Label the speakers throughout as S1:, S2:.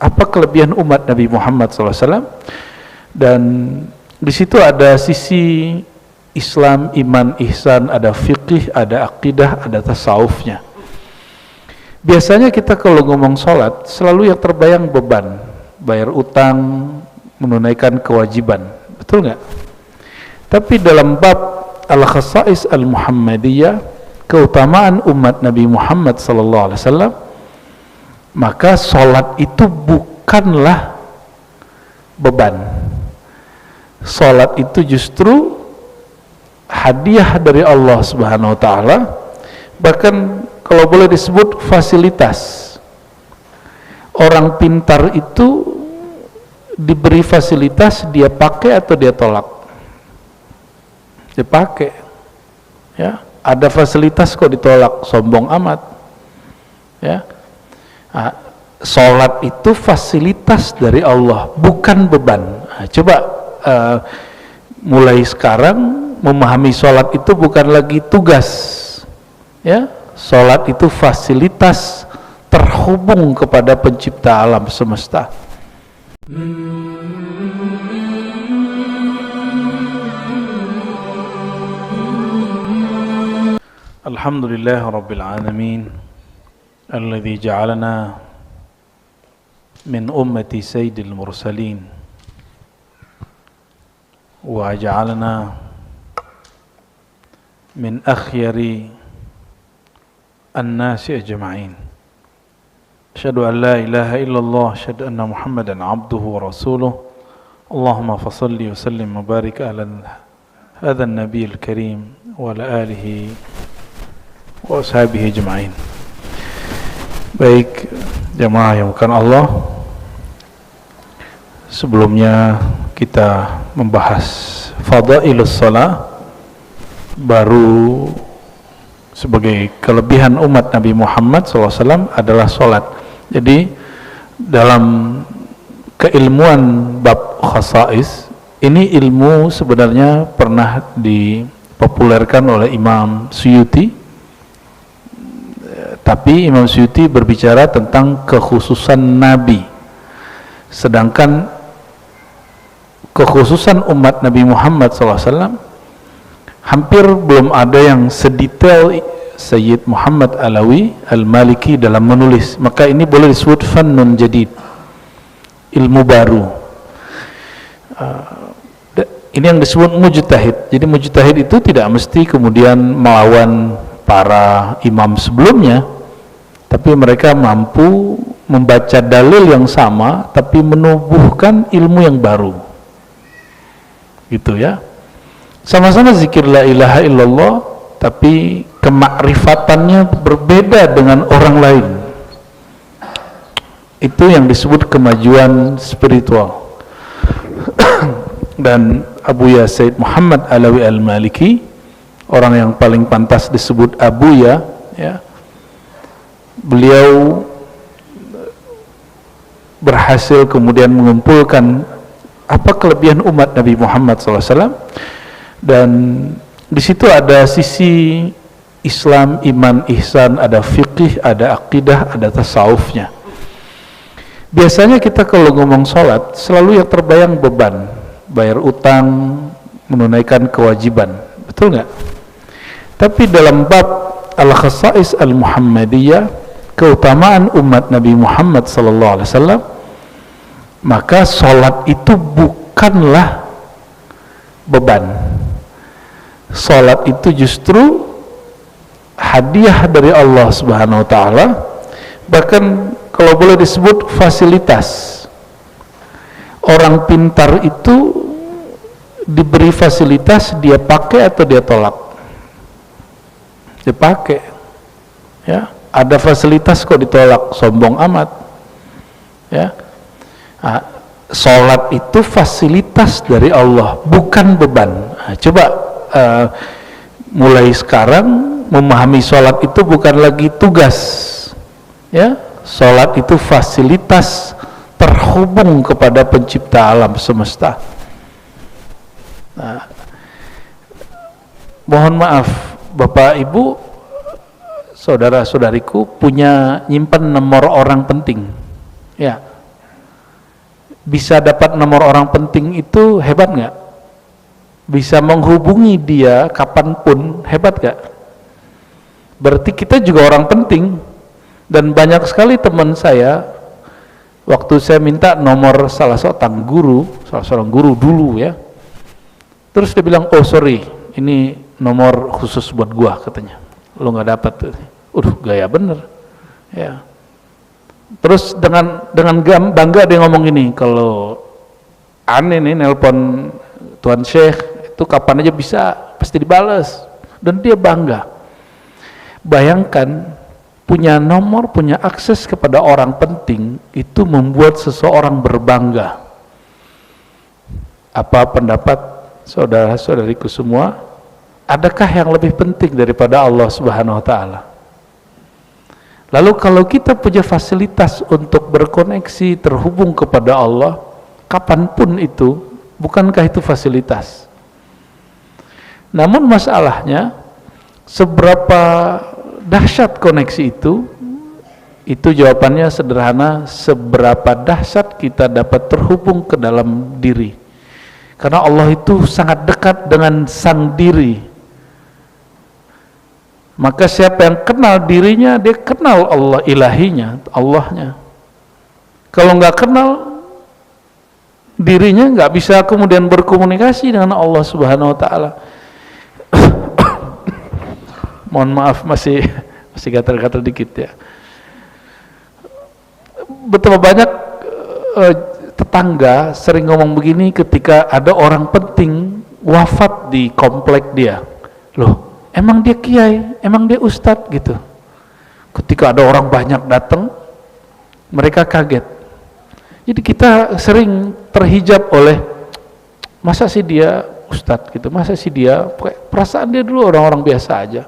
S1: apa kelebihan umat Nabi Muhammad SAW, dan di situ ada sisi Islam, iman, ihsan, ada fikih, ada akidah, ada tasawufnya. Biasanya kita kalau ngomong sholat selalu yang terbayang beban, bayar utang, menunaikan kewajiban, betul nggak? Tapi dalam bab al-khasais al-Muhammadiyah, keutamaan umat Nabi Muhammad SAW, maka sholat itu bukanlah beban. Sholat itu justru hadiah dari Allah Subhanahu wa Ta'ala, bahkan kalau boleh disebut fasilitas. Orang pintar itu diberi fasilitas, dia pakai atau dia tolak? Dia pakai. Ya, ada fasilitas kok ditolak, sombong amat. Ya. Nah, sholat itu fasilitas dari Allah, bukan beban. Nah, coba mulai sekarang memahami sholat itu bukan lagi tugas, ya. Sholat itu fasilitas terhubung kepada pencipta alam semesta. Alhamdulillah Rabbil Alamin, alladhi ja'alana min ummati sayyidil mursalin wa ja'alana min akhyari الناس أجمعين. أشهد أن لا إله إلا الله، أشهد أن محمدا عبده ورسوله. اللهم فصل وسلم وبارك على هذا النبي الكريم وعلى آله وأصحابه أجمعين. Baik jemaah yang bukan Allah, sebelumnya kita membahas fadailus shalah, baru sebagai kelebihan umat Nabi Muhammad SAW adalah sholat. Jadi dalam keilmuan bab khasais ini, ilmu sebenarnya pernah dipopulerkan oleh Imam Suyuti, tapi Imam Suyuti berbicara tentang kekhususan Nabi, sedangkan kekhususan umat Nabi Muhammad SAW hampir belum ada yang sedetail Sayyid Muhammad Alawi Al-Maliki dalam menulis. Maka ini boleh disebut fannun jadid, ilmu baru. Ini yang disebut mujtahid. Jadi mujtahid itu tidak mesti kemudian melawan para imam sebelumnya, tapi mereka mampu membaca dalil yang sama tapi menubuhkan ilmu yang baru, gitu ya. Sama-sama zikir la ilaha illallah, tapi kemakrifatannya berbeda dengan orang lain. Itu yang disebut kemajuan spiritual. Dan Abuya Sayyid Muhammad Alawi Al-Maliki, orang yang paling pantas disebut Abuya, ya, beliau berhasil kemudian mengumpulkan apa kelebihan umat Nabi Muhammad SAW, dan di situ ada sisi Islam, iman, ihsan, ada fikih, ada akidah, ada tasawufnya. Biasanya kita kalau ngomong sholat selalu yang terbayang beban, bayar utang, menunaikan kewajiban, betul nggak? Tapi dalam bab al-khasais al-Muhammadiyah, keutamaan umat Nabi Muhammad SAW, maka sholat itu bukanlah beban. Sholat itu justru hadiah dari Allah Subhanahu wa Ta'ala, bahkan kalau boleh disebut fasilitas. Orang pintar itu diberi fasilitas, dia pakai atau dia tolak? Dia pakai. Ya, ada fasilitas kok ditolak, sombong amat. Ya. Nah, sholat itu fasilitas dari Allah, bukan beban. Nah, coba mulai sekarang memahami sholat itu bukan lagi tugas, ya. Sholat itu fasilitas terhubung kepada pencipta alam semesta. Nah, mohon maaf Bapak Ibu, saudara-saudariku, punya nyimpen nomor orang penting, ya. bisa dapat nomor orang penting itu hebat nggak? Bisa menghubungi dia kapanpun, hebat nggak? Berarti kita juga orang penting. Dan banyak sekali teman saya, waktu saya minta nomor salah seorang guru dulu ya, terus dia bilang, oh sorry, ini nomor khusus buat gua katanya, lo nggak dapat. Gaya bener ya. Terus dengan bangga dia ngomong gini, kalau aneh nih nelpon Tuan Syekh itu kapan aja bisa, pasti dibales, dan dia bangga. Bayangkan punya nomor, punya akses kepada orang penting, itu membuat seseorang berbangga. Apa pendapat saudara-saudariku semua? Adakah yang lebih penting daripada Allah Subhanahu wa taala? Lalu kalau kita punya fasilitas untuk berkoneksi, terhubung kepada Allah kapanpun itu, bukankah itu fasilitas? Namun masalahnya, seberapa dahsyat koneksi itu jawabannya sederhana, seberapa dahsyat kita dapat terhubung ke dalam diri. Karena Allah itu sangat dekat dengan sang diri. Maka siapa yang kenal dirinya, dia kenal Allah ilahinya, Allahnya. Kalau nggak kenal dirinya, nggak bisa kemudian berkomunikasi dengan Allah Subhanahu wa taala. Mohon maaf, masih gatal-gatal dikit ya. Betapa banyak tetangga sering ngomong begini ketika ada orang penting wafat di komplek dia. Loh, emang dia kiai, emang dia ustadz gitu. Ketika ada orang banyak datang, mereka kaget. Jadi kita sering terhijab oleh, masa sih dia ustadz gitu, masa sih dia, perasaan dia dulu orang-orang biasa aja.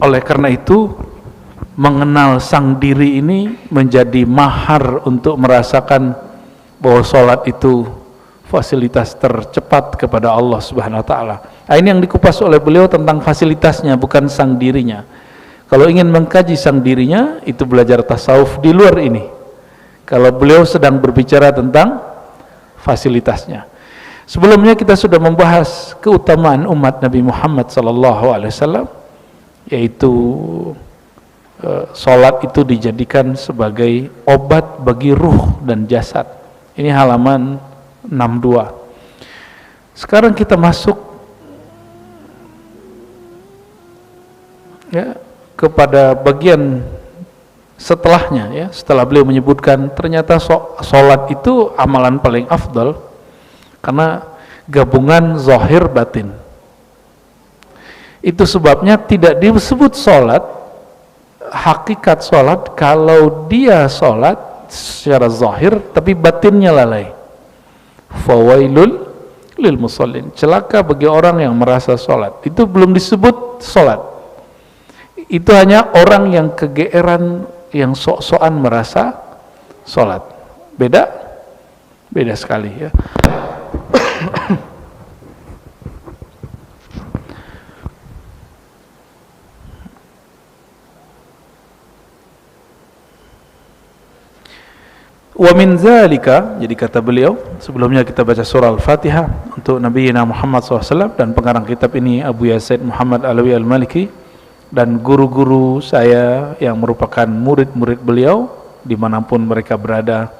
S1: Oleh karena itu, mengenal sang diri ini menjadi mahar untuk merasakan bahwa sholat itu fasilitas tercepat kepada Allah Subhanahu wa taala. Nah, ini yang dikupas oleh beliau tentang fasilitasnya, bukan sang dirinya. Kalau ingin mengkaji sang dirinya, itu belajar tasawuf di luar ini. Kalau beliau sedang berbicara tentang fasilitasnya. Sebelumnya kita sudah membahas keutamaan umat Nabi Muhammad SAW, yaitu sholat itu dijadikan sebagai obat bagi ruh dan jasad. Ini halaman 62. Sekarang kita masuk ya kepada bagian setelahnya ya. Setelah beliau menyebutkan ternyata sholat itu amalan paling afdal karena gabungan zahir batin. Itu sebabnya tidak disebut sholat, hakikat sholat kalau dia sholat secara zahir tapi batinnya lalai. Fawailul lil musallin, celaka bagi orang yang merasa sholat. Itu belum disebut sholat. Itu hanya orang yang kegeeran, yang sok-sokan merasa sholat. Beda sekali ya. Wa min zalika, jadi kata beliau, sebelumnya kita baca surah Al-Fatihah untuk Nabi Muhammad SAW, dan pengarang kitab ini Abu Yazid Muhammad Alawi Al-Maliki, dan guru-guru saya yang merupakan murid-murid beliau dimanapun mereka berada.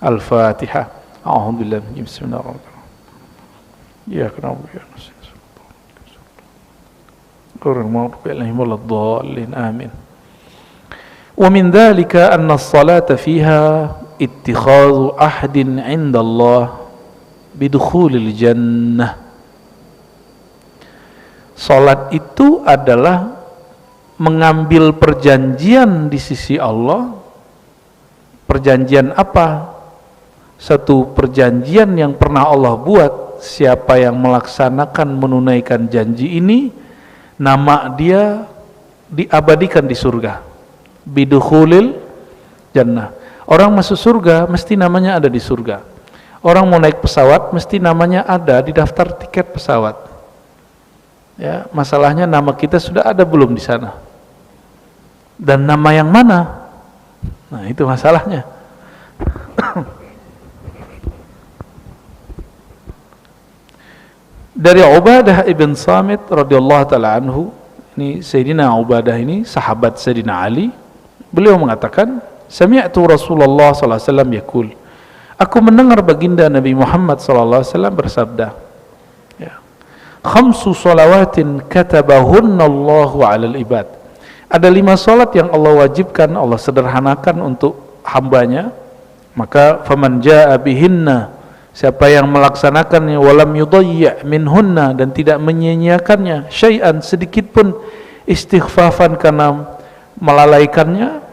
S1: Al-Fatihah. A'udzubillahi minasyaitonir rajim. Bismillahirrahmanirrahim. Ya kenapa ya amin. Wa min dzalika anna as-salata fiha ittikhadhu ahdin 'inda Allah bidukhulil jannah. Salat itu adalah mengambil perjanjian di sisi Allah. Perjanjian apa? Satu perjanjian yang pernah Allah buat, siapa yang melaksanakan menunaikan janji ini, nama dia diabadikan di surga. Bidukhulil jannah. Orang masuk surga mesti namanya ada di surga. Orang mau naik pesawat mesti namanya ada di daftar tiket pesawat. Ya, masalahnya nama kita sudah ada belum di sana? Dan nama yang mana? Nah, itu masalahnya. Dari Ubadah ibn Samit radhiyallahu taala anhu, ini Sayyidina Ubadah ini sahabat Sayyidina Ali, beliau mengatakan, sami'tu Rasulullah sallallahu alaihi wasallam yaqul, aku mendengar baginda Nabi Muhammad sallallahu alaihi wasallam bersabda, ya, khamsu salawatin katabahunna Allahu 'alal ibad. Ada 5 salat yang Allah wajibkan, Allah sederhanakan untuk hambanya, maka faman jaa bihinna, siapa yang melaksanakannya, walam yudayya minhunna, dan tidak menyia-nyiakannya syai'an sedikit pun, istighfafan karena melalaikannya,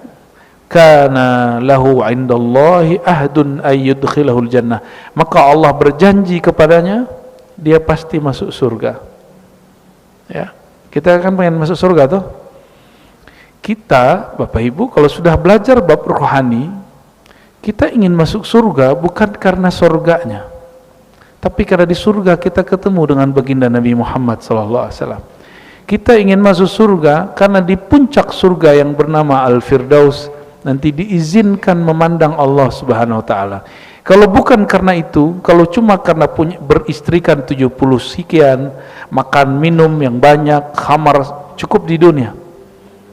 S1: kana lahu indallahi ahdun ayyudkhilahul jannah, maka Allah berjanji kepadanya dia pasti masuk surga. Ya, kita kan pengen masuk surga tuh. Kita Bapak Ibu kalau sudah belajar bab rohani, kita ingin masuk surga bukan karena surganya, tapi karena di surga kita ketemu dengan baginda Nabi Muhammad SAW. Kita ingin masuk surga karena di puncak surga yang bernama Al-Firdaus nanti diizinkan memandang Allah Subhanahu Wa Taala. Kalau bukan karena itu, kalau cuma karena punya beristrikan 70 sekian, makan minum yang banyak, khamar cukup di dunia.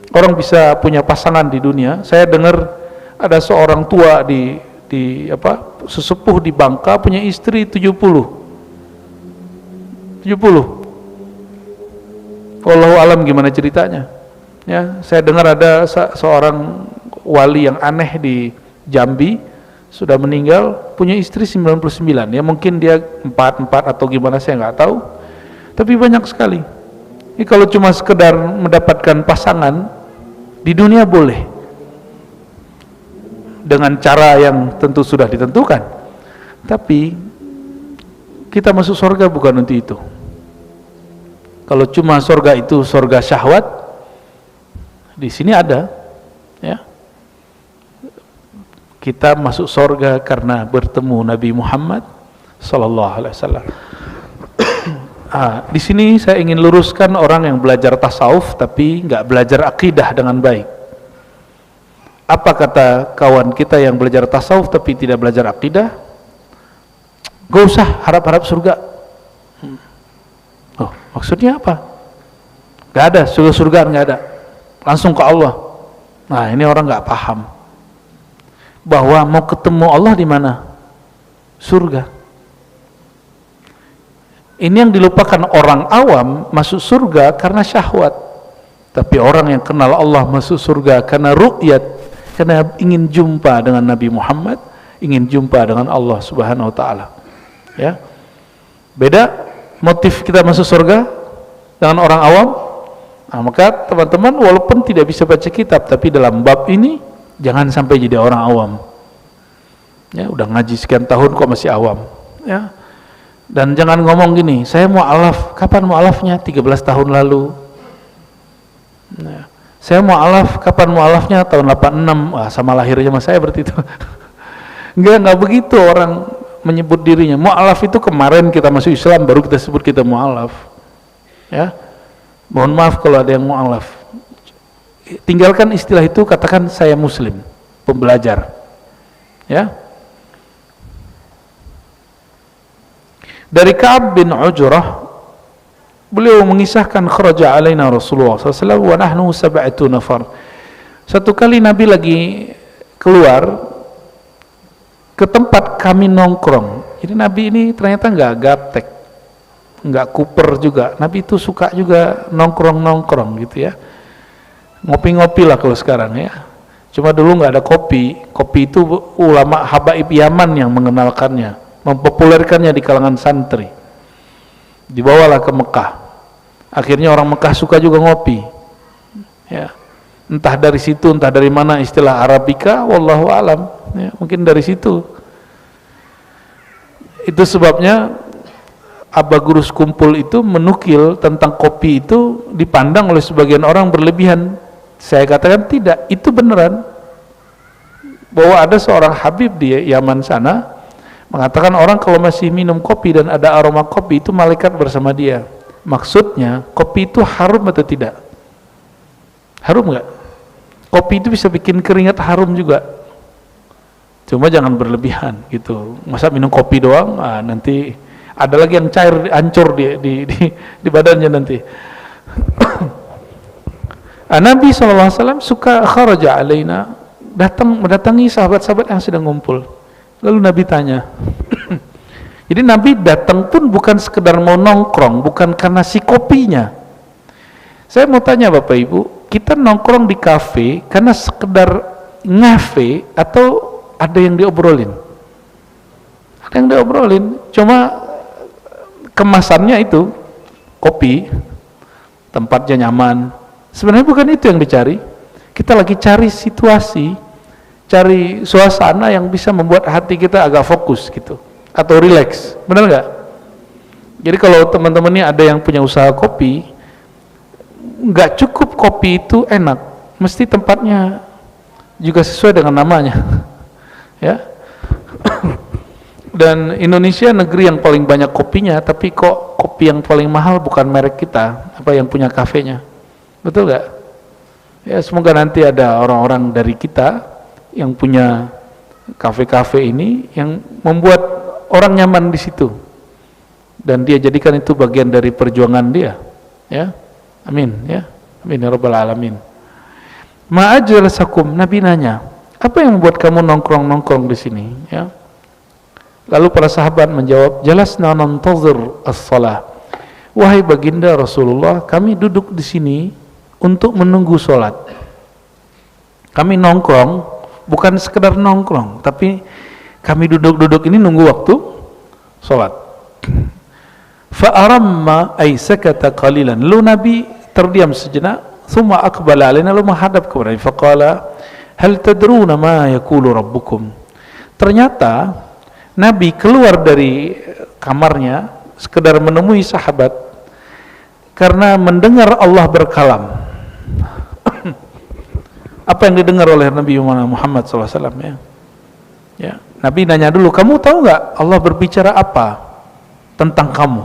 S1: Orang bisa punya pasangan di dunia. Saya dengar ada seorang tua di sesepuh di Bangka punya istri 70. Wallahu alam gimana ceritanya. Ya, saya dengar ada seorang wali yang aneh di Jambi sudah meninggal punya istri 99. Ya mungkin dia 4 atau gimana saya nggak tahu. Tapi banyak sekali. Ini kalau cuma sekedar mendapatkan pasangan di dunia boleh, dengan cara yang tentu sudah ditentukan. Tapi kita masuk surga bukan untuk itu. Kalau cuma surga itu surga syahwat, di sini ada, ya. Kita masuk surga karena bertemu Nabi Muhammad sallallahu alaihi wasallam. Di sini saya ingin luruskan orang yang belajar tasawuf tapi nggak belajar akidah dengan baik. Apa kata kawan kita yang belajar tasawuf tapi tidak belajar akidah? Gak usah harap-harap surga. Oh, maksudnya apa? Gak ada, surga nggak ada. Langsung ke Allah. Nah, ini orang nggak paham bahwa mau ketemu Allah di mana? Surga. Ini yang dilupakan orang awam, masuk surga karena syahwat. Tapi orang yang kenal Allah masuk surga karena ru'yat, karena ingin jumpa dengan Nabi Muhammad, ingin jumpa dengan Allah Subhanahu wa taala. Ya. Beda motif kita masuk surga dengan orang awam. Nah, maka teman-teman walaupun tidak bisa baca kitab, tapi dalam bab ini jangan sampai jadi orang awam. Ya, udah ngaji sekian tahun kok masih awam. Ya. Dan jangan ngomong gini, saya mau alaf, kapan mau alafnya? 13 tahun lalu. Nah, saya mau alaf, kapan mau alafnya? Tahun 86. Wah, sama lahirnya sama saya berarti itu. Enggak begitu orang menyebut dirinya. Mau alaf itu kemarin kita masuk Islam baru kita sebut kita mau alaf. Ya. Mohon maaf kalau ada yang mau alaf. Tinggalkan istilah itu, katakan saya muslim, pembelajar. Ya. Dari Ka'ab bin Ujrah, beliau mengisahkan kharaja alaina Rasulullah SAW wa nahnu 7 nafar. Satu kali Nabi lagi keluar ke tempat kami nongkrong. Jadi Nabi ini ternyata nggak gaptek, nggak kuper juga. Nabi itu suka juga nongkrong gitu ya. Ngopi-ngopi lah kalau sekarang ya. Cuma dulu nggak ada kopi. Kopi itu ulama habaib Yaman yang mengenalkannya, mempopulerkannya di kalangan santri. Dibawalah ke Mekah. Akhirnya orang Mekah suka juga ngopi. Ya. Entah dari situ, entah dari mana istilah Arabica, wallahu alam. Ya, mungkin dari situ. Itu sebabnya Aba Gurus Kumpul itu menukil tentang kopi itu dipandang oleh sebagian orang berlebihan. Saya katakan tidak, itu beneran. Bahwa ada seorang Habib di Yaman sana mengatakan orang kalau masih minum kopi dan ada aroma kopi itu malaikat bersama dia. Maksudnya kopi itu harum atau tidak? Harum nggak? Kopi itu bisa bikin keringat harum juga. Cuma jangan berlebihan gitu. Masa minum kopi doang, nanti ada lagi yang cair, hancur di badannya nanti. Nabi SAW suka kharaja alaina, mendatangi sahabat-sahabat yang sedang ngumpul. Lalu Nabi tanya. Jadi Nabi datang pun bukan sekedar mau nongkrong, bukan karena si kopinya. Saya mau tanya Bapak Ibu, kita nongkrong di kafe karena sekedar ngafe atau ada yang diobrolin? Ada yang diobrolin, cuma kemasannya itu kopi, tempatnya nyaman. Sebenarnya bukan itu yang dicari. Kita lagi cari situasi, cari suasana yang bisa membuat hati kita agak fokus gitu, atau rileks. Benar nggak? Jadi kalau teman-teman ini ada yang punya usaha kopi, nggak cukup kopi itu enak, mesti tempatnya juga sesuai dengan namanya. Ya. Dan Indonesia negeri yang paling banyak kopinya, tapi kok kopi yang paling mahal bukan merek kita, apa yang punya kafenya. Betul nggak? Ya, semoga nanti ada orang-orang dari kita yang punya kafe-kafe ini yang membuat orang nyaman di situ, dan dia jadikan itu bagian dari perjuangan dia. Ya, amin. Ya, amin ya rabbal alamin. Ma'ajlasakum, Nabi nanya, apa yang membuat kamu nongkrong-nongkrong di sini? Ya. Lalu para sahabat menjawab, jalasna nantazir as-salah. Wahai baginda Rasulullah, kami duduk di sini untuk menunggu sholat. Kami nongkrong, bukan sekedar nongkrong, tapi kami duduk-duduk ini nunggu waktu sholat. Fa'aramma ay sakata qalilan. Lalu Nabi terdiam sejenak, thumma aqbala alaina, lalu menghadap kepada kami. Faqala, hal tadruna ma yaqulu rabbukum. Ternyata Nabi keluar dari kamarnya sekedar menemui sahabat karena mendengar Allah berkalam. Apa yang didengar oleh Nabi Muhammad SAW, ya? Ya, Nabi nanya dulu, kamu tahu nggak Allah berbicara apa tentang kamu?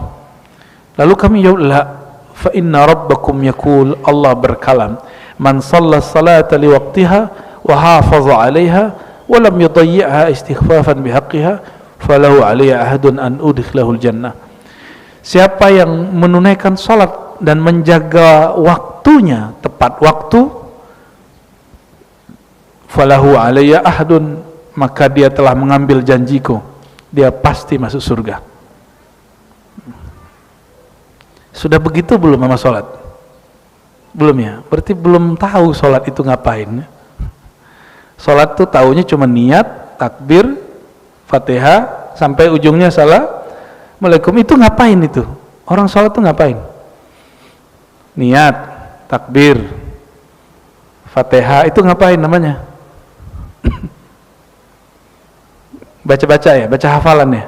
S1: Lalu kami jawab, la, fa inna rabbakum yaqul, Allah berkalam, man shalla salata li waqtiha wa hafaza 'alaiha wa lam yudayyi'ha istighfafan bihaqqiha falahu 'alayya ahadun an udkhilahul jannah. Siapa yang menunaikan salat dan menjaga waktunya tepat waktu, falahu 'alayya ahadun, maka dia telah mengambil janjiku, dia pasti masuk surga. Sudah begitu belum sama salat? Belum ya? Berarti belum tahu salat itu ngapain. Salat itu taunya cuma niat, takbir, Fatihah, sampai ujungnya Assalamualaikum. Itu ngapain itu? Orang salat itu ngapain? Niat, takbir, Fatihah, itu ngapain namanya? Baca-baca ya, baca hafalan ya.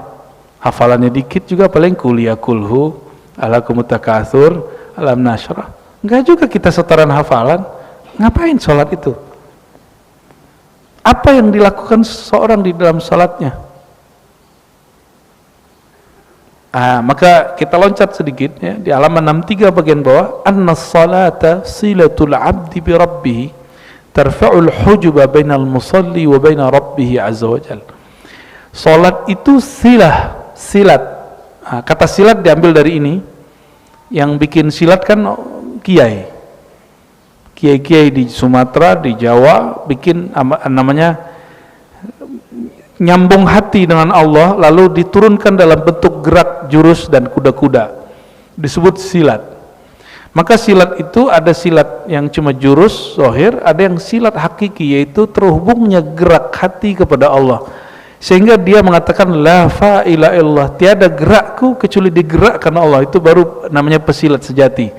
S1: Hafalannya dikit juga paling kuliah kulhu, alakumut takatsur, alam nasyrah. Enggak juga kita setoran hafalan. Ngapain sholat itu? Apa yang dilakukan seseorang di dalam sholatnya? Maka kita loncat sedikit ya, di halaman 63 bagian bawah, anna salata silatul abdi bi rabbih tarfa'ul hujuba bainal musalli wa baina rabbih azza wa jalla. Salat itu silat. Kata silat diambil dari ini. Yang bikin silat kan kiai di Sumatera, di Jawa, bikin namanya nyambung hati dengan Allah, lalu diturunkan dalam bentuk gerak jurus dan kuda-kuda, disebut silat. Maka silat itu ada silat yang cuma jurus zahir, ada yang silat hakiki, yaitu terhubungnya gerak hati kepada Allah, sehingga dia mengatakan la fa'ila illallah, tiada gerakku kecuali digerakkan Allah. Itu baru namanya pesilat sejati.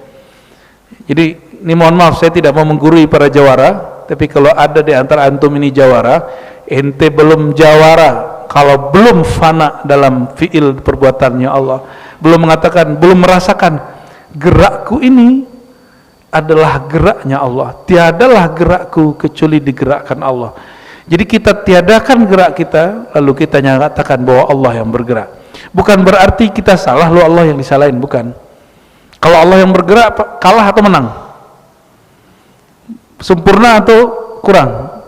S1: Jadi ini mohon maaf, saya tidak mau menggurui para jawara, tapi kalau ada di antara antum ini jawara, ente belum jawara kalau belum fana dalam fi'il perbuatannya Allah, belum mengatakan, belum merasakan gerakku ini adalah geraknya Allah, tiadalah gerakku kecuali digerakkan Allah. Jadi kita tiadakan gerak kita, lalu kita nyatakan bahwa Allah yang bergerak. Bukan berarti kita salah, lalu Allah yang disalahin, bukan. Kalau Allah yang bergerak, kalah atau menang? Sempurna atau kurang?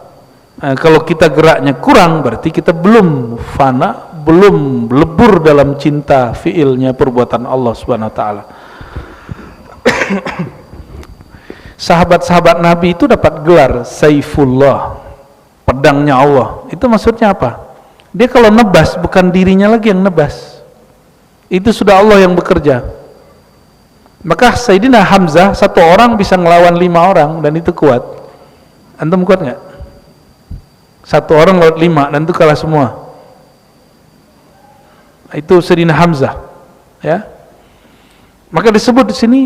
S1: Kalau kita geraknya kurang, berarti kita belum fana, belum lebur dalam cinta fiilnya perbuatan Allah Subhanahu wa taala. Sahabat-sahabat Nabi itu dapat gelar Saifullah, pedangnya Allah. Itu maksudnya apa? Dia kalau nebas bukan dirinya lagi yang nebas, itu sudah Allah yang bekerja. Maka Sayyidina Hamzah satu orang bisa ngelawan 5 orang dan itu kuat. Antum kuat nggak? Satu orang lawan 5 dan itu kalah semua. Itu Sayyidina Hamzah, ya. Maka disebut di sini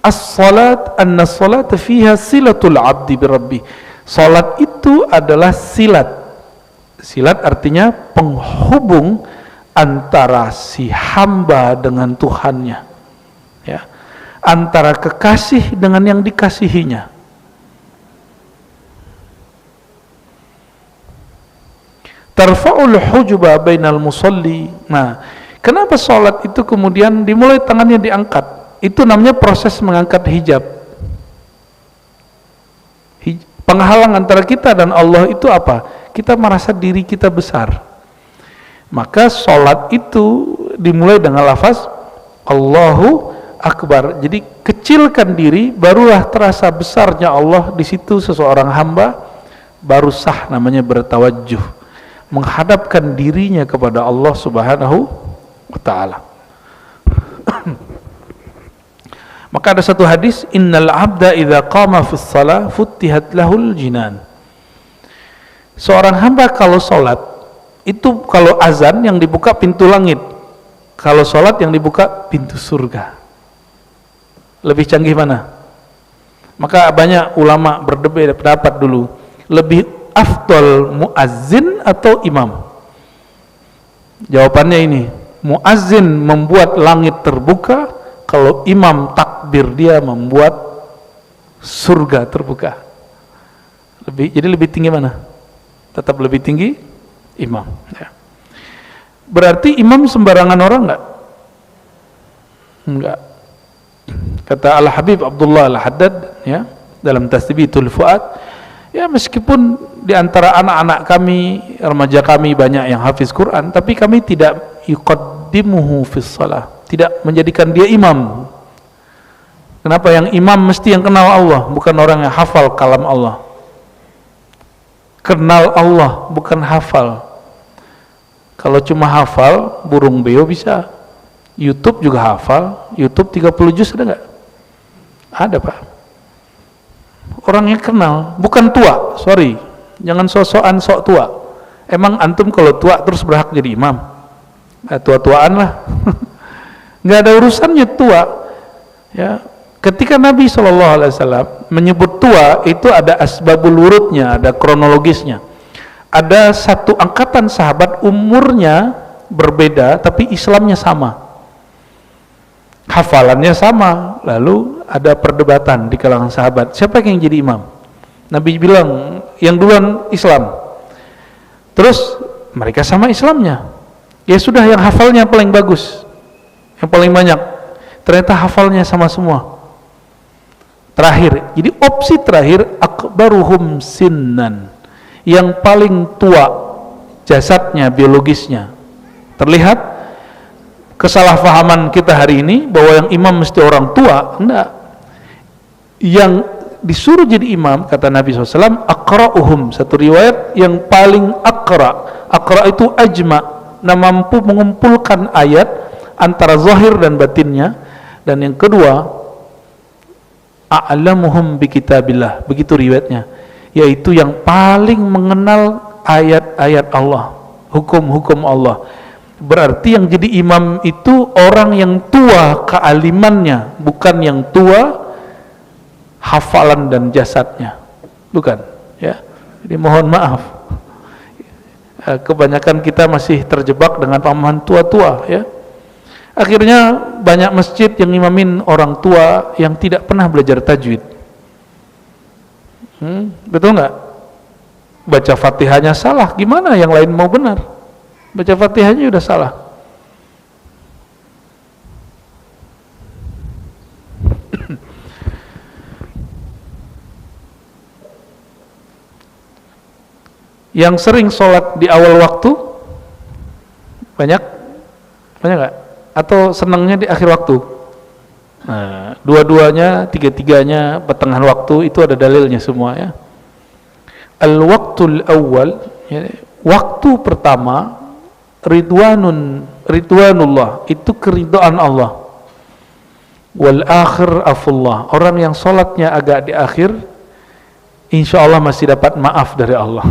S1: as-salat, anna-salat fiha silatul abdi bi rabbi. Salat itu adalah silat. Silat artinya penghubung antara si hamba dengan Tuhannya, ya. Antara kekasih dengan yang dikasihinya. Tarfa'ul hujuba bainal musalli. Nah, kenapa salat itu kemudian dimulai tangannya diangkat? Itu namanya proses mengangkat hijab. Penghalang antara kita dan Allah itu apa? Kita merasa diri kita besar. Maka salat itu dimulai dengan lafaz Allahu Akbar. Jadi kecilkan diri, barulah terasa besarnya Allah. Di situ seseorang hamba baru sah namanya bertawajjuh, menghadapkan dirinya kepada Allah Subhanahu wa taala. Maka ada satu hadis, innal abda idza qama fis shalah futtihat lahul jinan. Seorang hamba kalau salat itu, kalau azan yang dibuka pintu langit, kalau salat yang dibuka pintu surga. Lebih canggih mana? Maka banyak ulama berdebat pendapat dulu, lebih afdal muazzin atau imam? Jawabannya ini, muazzin membuat langit terbuka, kalau imam takbir dia membuat surga terbuka. Jadi lebih tinggi mana? Tetap lebih tinggi imam, ya. Berarti imam sembarangan orang enggak? Enggak. Kata Al-Habib Abdullah Al-Haddad, ya, dalam Tasbitul Fuad, ya, meskipun di antara anak-anak kami, remaja kami banyak yang hafiz Quran, tapi kami tidak yuqaddimuhu fis shalah, tidak menjadikan dia imam. Kenapa? Yang imam mesti yang kenal Allah, bukan orang yang hafal kalam Allah. Kenal Allah, bukan hafal. Kalau cuma hafal, burung beo bisa. YouTube juga hafal. YouTube 30 juz ada nggak? Ada, Pak. Orangnya kenal, bukan tua. Sorry, jangan sok-sokan sok tua. Emang antum kalau tua terus berhak jadi imam? Tua-tuaan lah. Nggak ada urusannya tua, ya. Ketika Nabi SAW menyebut tua, itu ada asbabul wurudnya, ada kronologisnya. Ada satu angkatan sahabat umurnya berbeda, tapi Islamnya sama, hafalannya sama. Lalu ada perdebatan di kalangan sahabat, siapa yang jadi imam? Nabi bilang, yang duluan Islam. Terus mereka sama Islamnya, ya sudah, yang hafalnya paling bagus, yang paling banyak. Ternyata hafalnya sama semua. Terakhir, jadi opsi terakhir, akbaruhum sinnan, yang paling tua jasadnya, biologisnya. Terlihat kesalahpahaman kita hari ini bahwa yang imam mesti orang tua. Enggak. Yang disuruh jadi imam, kata Nabi SAW, aqra'uhum, satu riwayat yang paling aqra'. Aqra' itu ajma', mampu mengumpulkan ayat antara zahir dan batinnya. Dan yang kedua, a'lamuhum bi kitabillah, begitu riwayatnya, yaitu yang paling mengenal ayat-ayat Allah, hukum-hukum Allah. Berarti yang jadi imam itu orang yang tua kealimannya, bukan yang tua hafalan dan jasadnya, bukan, ya. Jadi mohon maaf, kebanyakan kita masih terjebak dengan pemahaman tua-tua, ya. Akhirnya banyak masjid yang imamin orang tua yang tidak pernah belajar tajwid. Betul nggak? Baca Fatihahnya salah, gimana yang lain mau benar? Baca Fatihahnya udah salah. Yang sering sholat di awal waktu banyak nggak? Atau senangnya di akhir waktu? Nah, dua-duanya, tiga-tiganya pertengahan waktu itu ada dalilnya semua ya. Al-waqtul awal, ya, waktu pertama ridwanullah, itu keridhaan Allah. Wal akhir afullah, orang yang sholatnya agak di akhir, insya Allah masih dapat maaf dari Allah.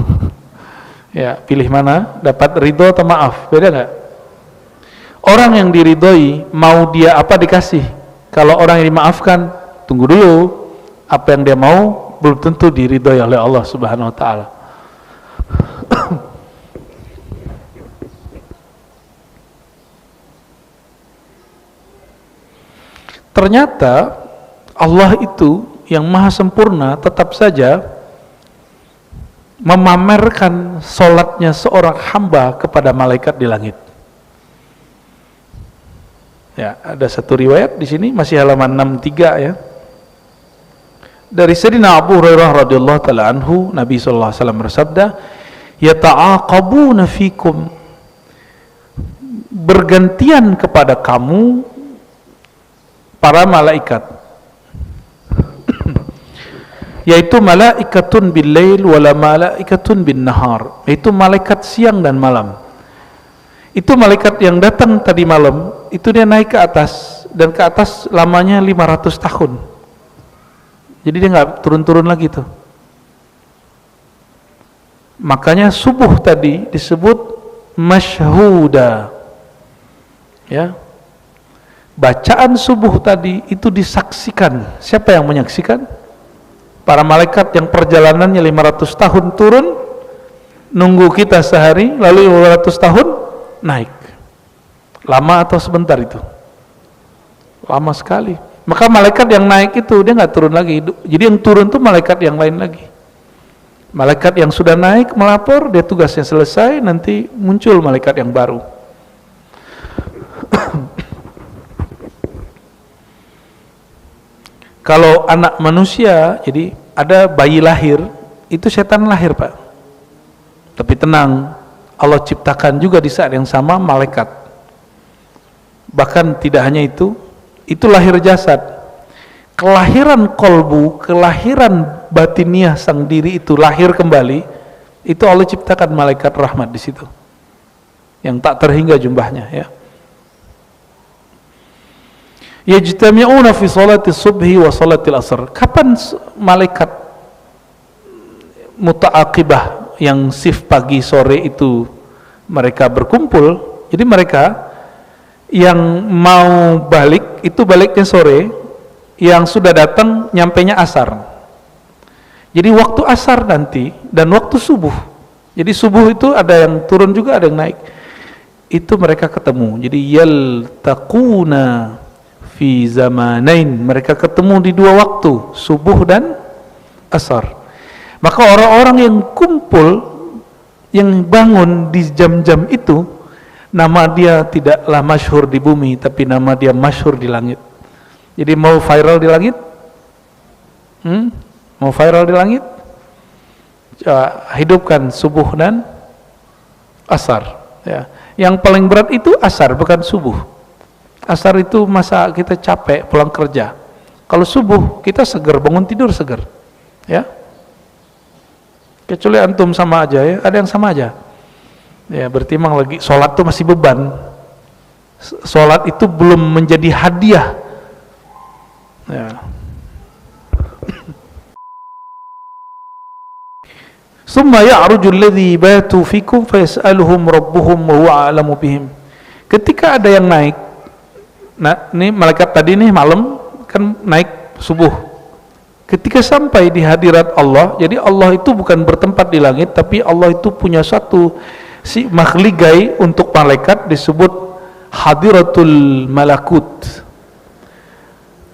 S1: Ya, pilih mana? Dapat ridho atau maaf? Beda nggak? Orang yang diridhoi, mau dia apa dikasih. Kalau orang yang dimaafkan, tunggu dulu, apa yang dia mau belum tentu diridhoi oleh Allah Subhanahu wa taala. Ternyata Allah itu yang maha sempurna tetap saja memamerkan solatnya seorang hamba kepada malaikat di langit. Ya, ada satu riwayat di sini masih halaman 63 ya. Dari Sayyidina Abu Hurairah radhiyallahu taala anhu, Nabi sallallahu alaihi wasallam bersabda, "Yata'aqabuna fikum", bergantian kepada kamu para malaikat, yaitu malaikatun bil lail wala malaikatun bin nahar, yaitu malaikat siang dan malam. Itu malaikat yang datang tadi malam, itu dia naik ke atas, dan ke atas lamanya 500 tahun. Jadi dia nggak turun-turun lagi tuh. Makanya subuh tadi disebut masyhuda. Ya. Bacaan subuh tadi itu disaksikan. Siapa yang menyaksikan? Para malaikat yang perjalanannya 500 tahun turun, nunggu kita sehari, lalu 500 tahun naik. Lama atau sebentar itu? Lama sekali. Maka malaikat yang naik itu dia nggak turun lagi. Jadi yang turun tuh malaikat yang lain lagi. Malaikat yang sudah naik melapor, dia tugasnya selesai, nanti muncul malaikat yang baru. Kalau anak manusia, jadi ada bayi lahir, itu setan lahir, Pak. Tapi tenang, Allah ciptakan juga di saat yang sama malaikat. Bahkan tidak hanya itu lahir jasad. Kelahiran kolbu, kelahiran batiniah sang diri itu lahir kembali, itu Allah ciptakan malaikat rahmat di situ. Yang tak terhingga jumlahnya, ya. Yajtami'una fi salati subhi wa salati al-asr. Kapan malaikat muta'aqibah yang shift pagi sore itu mereka berkumpul? Jadi mereka yang mau balik itu baliknya sore, yang sudah datang nyampenya asar. Jadi waktu asar nanti dan waktu subuh. Jadi subuh itu ada yang turun juga, ada yang naik. Itu mereka ketemu. Jadi yaltaquna fi zamanain, mereka ketemu di dua waktu, subuh dan asar. Maka orang-orang yang kumpul, yang bangun di jam-jam itu, nama dia tidaklah masyhur di bumi, tapi nama dia masyhur di langit. Jadi mau viral di langit? Mau viral di langit? Hidupkan subuh dan asar, ya. Yang paling berat itu asar, bukan subuh. Asar itu masa kita capek pulang kerja. Kalau subuh kita seger, bangun tidur seger, ya. Kecuali antum sama aja, ya. Ada yang sama aja. Ya, berarti memang lagi sholat itu masih beban. Sholat itu belum menjadi hadiah. Ya. Summa ya'ruju alladhi batu fikum fayas'aluhum rabbuhum wa huwa a'lamu bihim. Ketika ada yang naik, nah ini malaikat tadi nih malam kan naik subuh. Ketika sampai di hadirat Allah, jadi Allah itu bukan bertempat di langit, tapi Allah itu punya satu si makhligai untuk malaikat disebut hadiratul malakut.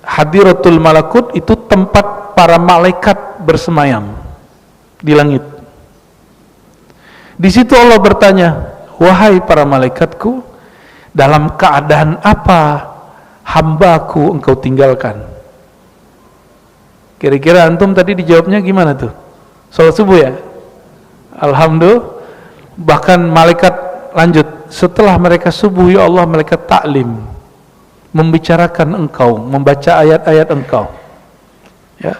S1: Hadiratul malakut itu tempat para malaikat bersemayam di langit. Di situ Allah bertanya, wahai para malaikatku, dalam keadaan apa hambaku engkau tinggalkan? Kira-kira antum tadi dijawabnya gimana tuh? Salat subuh ya? Alhamdulillah. Bahkan malaikat lanjut, setelah mereka subuh ya Allah, malaikat taklim membicarakan engkau, membaca ayat-ayat engkau. Ya.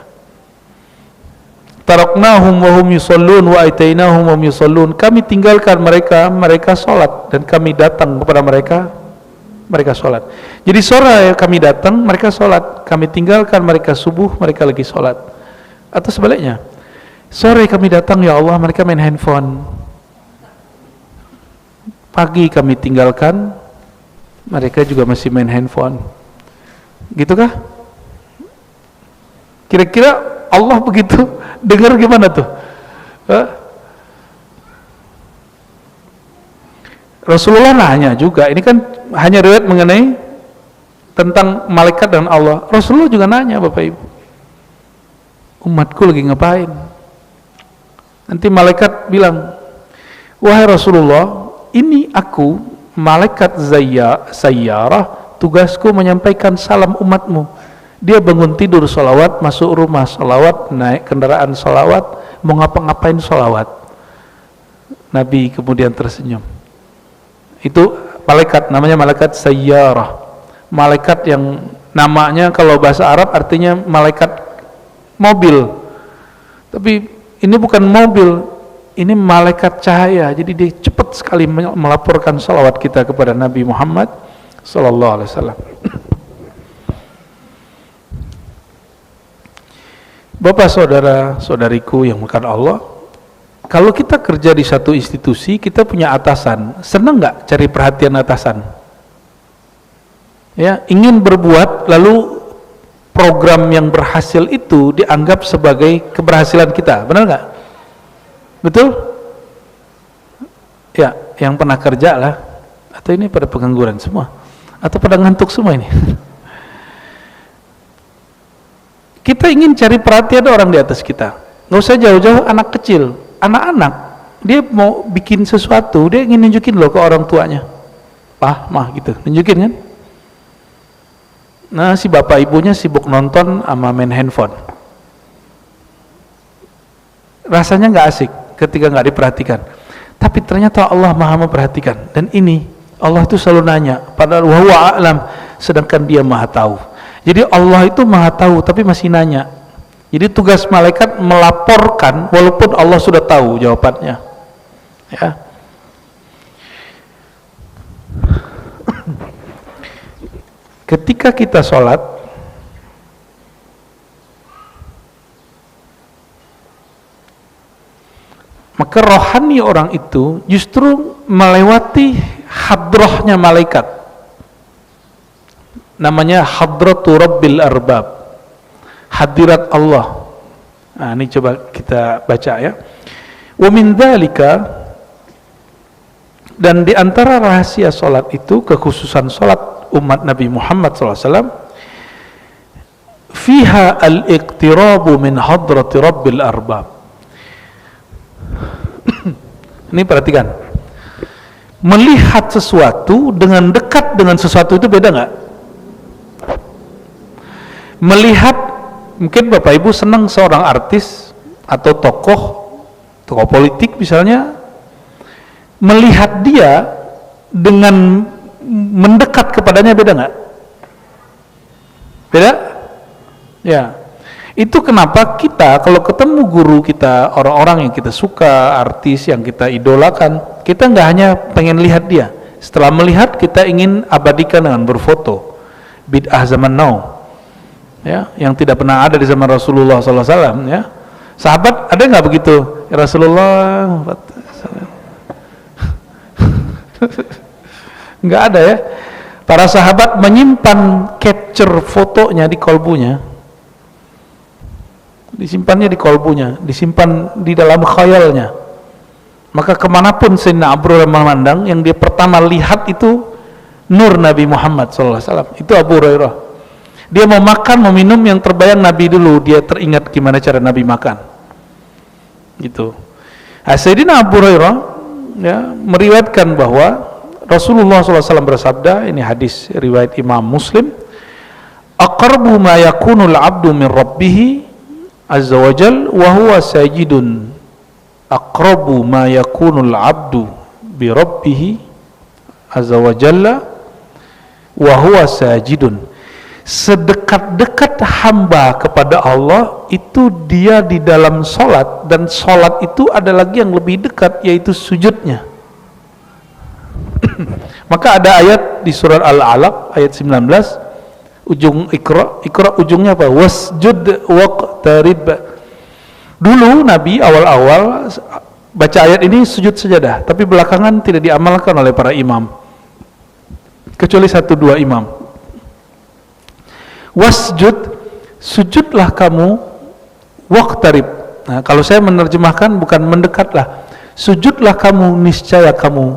S1: Taraknahum wa hum yusallun wa atainahum wa hum yusallun. Kami tinggalkan mereka, mereka salat, dan kami datang kepada mereka, mereka salat. Jadi sore kami datang, mereka salat. Kami tinggalkan mereka subuh, mereka lagi salat. Atau sebaliknya, sore kami datang ya Allah, mereka main handphone. Pagi kami tinggalkan, mereka juga masih main handphone. Gitukah? Kira-kira Allah begitu dengar gimana tuh? Rasulullah nanya juga, ini kan hanya riwayat mengenai tentang malaikat dan Allah. Rasulullah juga nanya, Bapak Ibu, umatku lagi ngapain? Nanti malaikat bilang, wahai Rasulullah, ini aku malaikat sayyarah, tugasku menyampaikan salam umatmu. Dia bangun tidur salawat, masuk rumah salawat, naik kendaraan salawat, mau ngapa-ngapain salawat. Nabi kemudian tersenyum. Itu malaikat, namanya malaikat sayyarah. Malaikat yang namanya kalau bahasa Arab artinya malaikat mobil. Tapi ini bukan mobil, ini malaikat cahaya. Jadi dia cepat sekali melaporkan salawat kita kepada Nabi Muhammad sallallahu alaihi wasallam. Bapak saudara saudariku yang bukan Allah, kalau kita kerja di satu institusi, kita punya atasan, senang nggak cari perhatian atasan? Ya, ingin berbuat, lalu program yang berhasil itu dianggap sebagai keberhasilan kita, benar nggak? Betul? Ya, yang pernah kerja lah, atau ini pada pengangguran semua, atau pada ngantuk semua ini. Kita ingin cari perhatian orang di atas kita. Nggak usah jauh-jauh anak kecil, anak-anak, dia mau bikin sesuatu, dia ingin nunjukin loh ke orang tuanya. Mah gitu, nunjukin kan? Nah, si bapak ibunya sibuk nonton sama main handphone. Rasanya nggak asik ketika nggak diperhatikan. Tapi ternyata Allah Maha memperhatikan. Dan ini Allah itu selalu nanya, padahal wa huwa a'lam, sedangkan Dia Maha tahu. Jadi Allah itu Maha tahu tapi masih nanya. Jadi tugas malaikat melaporkan walaupun Allah sudah tahu jawabannya. Ya. Ketika kita sholat, maka rohani orang itu justru melewati hadrohnya malaikat. Namanya hadratu rabbil arbab, hadirat Allah. Nah, ini coba kita baca ya. Wa min dzalika, dan di antara rahasia salat itu, kekhususan salat umat Nabi Muhammad SAW, fiha al-iqtirabu min hadrati rabbil arbab. Ini perhatikan, melihat sesuatu dengan dekat dengan sesuatu itu beda nggak? Melihat, mungkin Bapak Ibu senang seorang artis atau tokoh politik misalnya, melihat dia dengan mendekat kepadanya beda nggak? Beda? Ya. Itu kenapa kita kalau ketemu guru kita, orang-orang yang kita suka, artis yang kita idolakan, kita nggak hanya pengen lihat dia. Setelah melihat, kita ingin abadikan dengan berfoto. Bid'ah zaman now. Ya, yang tidak pernah ada di zaman Rasulullah SAW. Ya, sahabat ada nggak begitu? Ya Rasulullah, nggak ada ya. Para sahabat menyimpan capture fotonya di kolbunya, disimpannya di kolbunya, disimpan di dalam khayalnya. Maka kemanapun Sayyidina Abu Hurairah memandang, yang dia pertama lihat itu nur Nabi Muhammad SAW. Itu Abu Hurairah. Dia mau makan, mau minum, yang terbayang Nabi dulu. Dia teringat gimana cara Nabi makan. Gitu. Sayyidina Abu Hurairah ya, meriwayatkan bahwa Rasulullah SAW bersabda, ini hadis riwayat Imam Muslim, aqrabu ma yakunul abdu min rabbih azza wa jal wa huwa sajidun aqrabu ma yakunul abdu bi rabbih azza wa jalla wa huwa sajidun. Sedekat-dekat hamba kepada Allah itu dia di dalam salat, dan salat itu ada lagi yang lebih dekat, yaitu sujudnya. Maka ada ayat di surah Al-Alaq ayat 19, ujung Iqra ujungnya apa? Wasjud waqtarib. Dulu Nabi awal-awal baca ayat ini sujud sajadah, tapi belakangan tidak diamalkan oleh para imam, kecuali 1-2 imam. Wasjud, sujudlah kamu, waqtarib. Nah, kalau saya menerjemahkan bukan mendekatlah, sujudlah kamu, niscaya kamu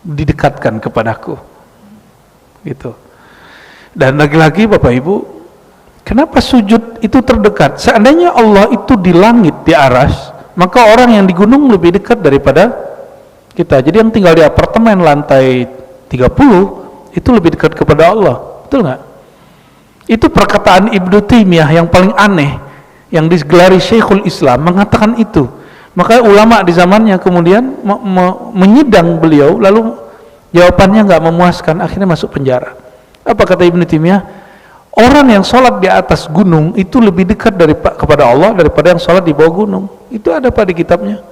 S1: didekatkan kepadaku, gitu. Dan lagi-lagi Bapak Ibu, kenapa sujud itu terdekat? Seandainya Allah itu di langit, di aras, maka orang yang di gunung lebih dekat daripada kita. Jadi yang tinggal di apartemen lantai 30 itu lebih dekat kepada Allah, betul nggak? Itu perkataan Ibnu Taimiyah yang paling aneh, yang digelari Syekhul Islam mengatakan itu. Maka ulama di zamannya kemudian menyidang beliau, lalu jawabannya nggak memuaskan, akhirnya masuk penjara. Apa kata Ibnu Taimiyah? Orang yang sholat di atas gunung itu lebih dekat kepada Allah daripada yang sholat di bawah gunung. Itu ada pada kitabnya.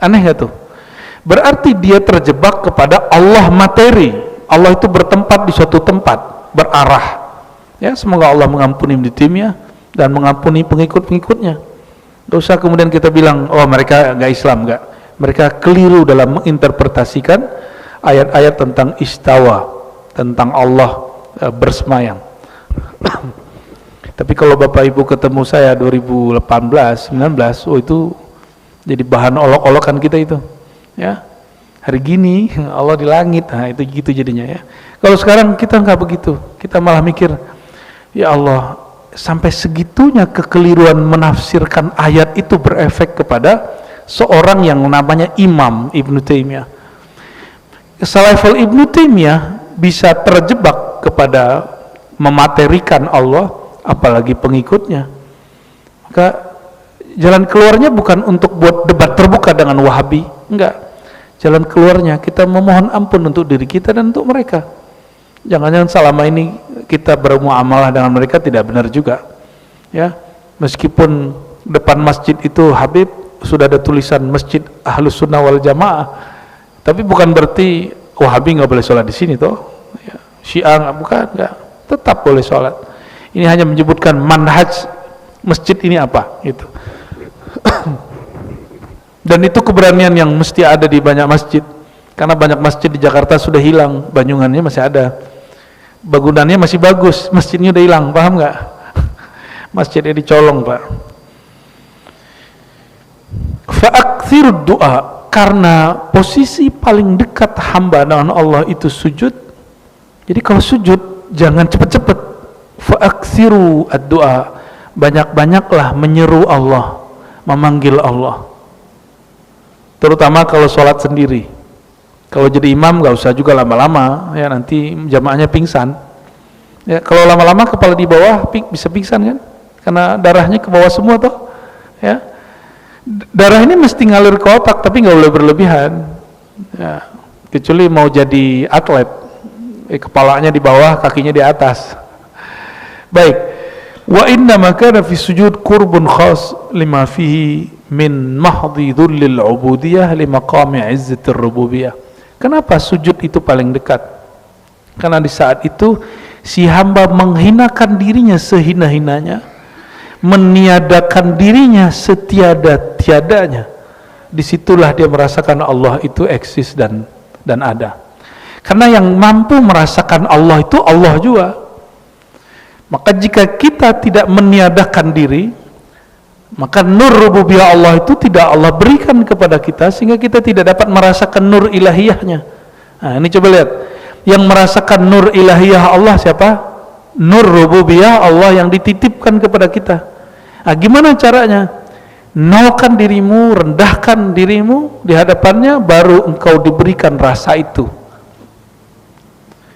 S1: Aneh gak tuh? Berarti dia terjebak kepada Allah materi. Allah itu bertempat di suatu tempat, berarah. Ya, semoga Allah mengampuni Ibnu Taimiyah dan mengampuni pengikut-pengikutnya. Gak usah kemudian kita bilang, oh mereka gak Islam, gak. Mereka keliru dalam menginterpretasikan ayat-ayat tentang istawa, tentang Allah bersemayam. Tapi kalau Bapak Ibu ketemu saya 2018, 19, oh itu jadi bahan olok-olokan kita itu. Ya, hari gini Allah di langit, nah itu gitu jadinya ya. Kalau sekarang kita nggak begitu, kita malah mikir, ya Allah, sampai segitunya kekeliruan menafsirkan ayat itu berefek kepada seorang yang namanya Imam Ibnu Taimiyah. Selevel Ibnu Taimiyah bisa terjebak kepada mematerikan Allah, apalagi pengikutnya. Maka jalan keluarnya bukan untuk buat debat terbuka dengan Wahabi, enggak. Jalan keluarnya kita memohon ampun untuk diri kita dan untuk mereka. Jangan-jangan selama ini kita bermuamalah dengan mereka tidak benar juga, ya. Meskipun depan masjid itu Habib sudah ada tulisan Masjid Ahlus Sunnah wal Jamaah, tapi bukan berarti Wahabi nggak boleh sholat di sini toh, ya. Syiah bukan, nggak, tetap boleh sholat. Ini hanya menyebutkan manhaj masjid ini apa, gitu. Dan itu keberanian yang mesti ada di banyak masjid, karena banyak masjid di Jakarta sudah hilang, Banyuwannya masih ada. Bangunannya masih bagus, masjidnya udah hilang, paham nggak? Masjidnya dicolong, Pak. Fa'aktsirud du'a, karena posisi paling dekat hamba dengan Allah itu sujud. Jadi kalau sujud jangan cepet-cepet. Fa'aktsiru ad-du'a, banyak-banyaklah menyeru Allah, memanggil Allah. Terutama kalau sholat sendiri. Kalau jadi imam gak usah juga lama-lama, ya nanti jamaahnya pingsan. Ya, kalau lama-lama kepala di bawah bisa pingsan kan? Karena darahnya ke bawah semua toh. Ya, darah ini mesti ngalir ke otak, tapi nggak boleh berlebihan. Ya, kecuali mau jadi atlet, kepalanya di bawah, kakinya di atas. Baik. Wa inna makana fi sujud qurbun khas lima fihi min mahdhi dhullil ubudiyah li maqami izzatir rububiyah. Kenapa sujud itu paling dekat? Karena di saat itu si hamba menghinakan dirinya sehina-hinanya, meniadakan dirinya setiada-tiadanya. Disitulah dia merasakan Allah itu eksis dan ada. Karena yang mampu merasakan Allah itu Allah juga. Maka jika kita tidak meniadakan diri, maka nur rububiyah Allah itu tidak Allah berikan kepada kita, sehingga kita tidak dapat merasakan nur ilahiyahnya. Nah, ini coba lihat, yang merasakan nur ilahiyah Allah siapa? Nur rububiyah Allah yang dititipkan kepada kita. Nah, gimana caranya? Nolkan dirimu, rendahkan dirimu di hadapannya, baru engkau diberikan rasa itu.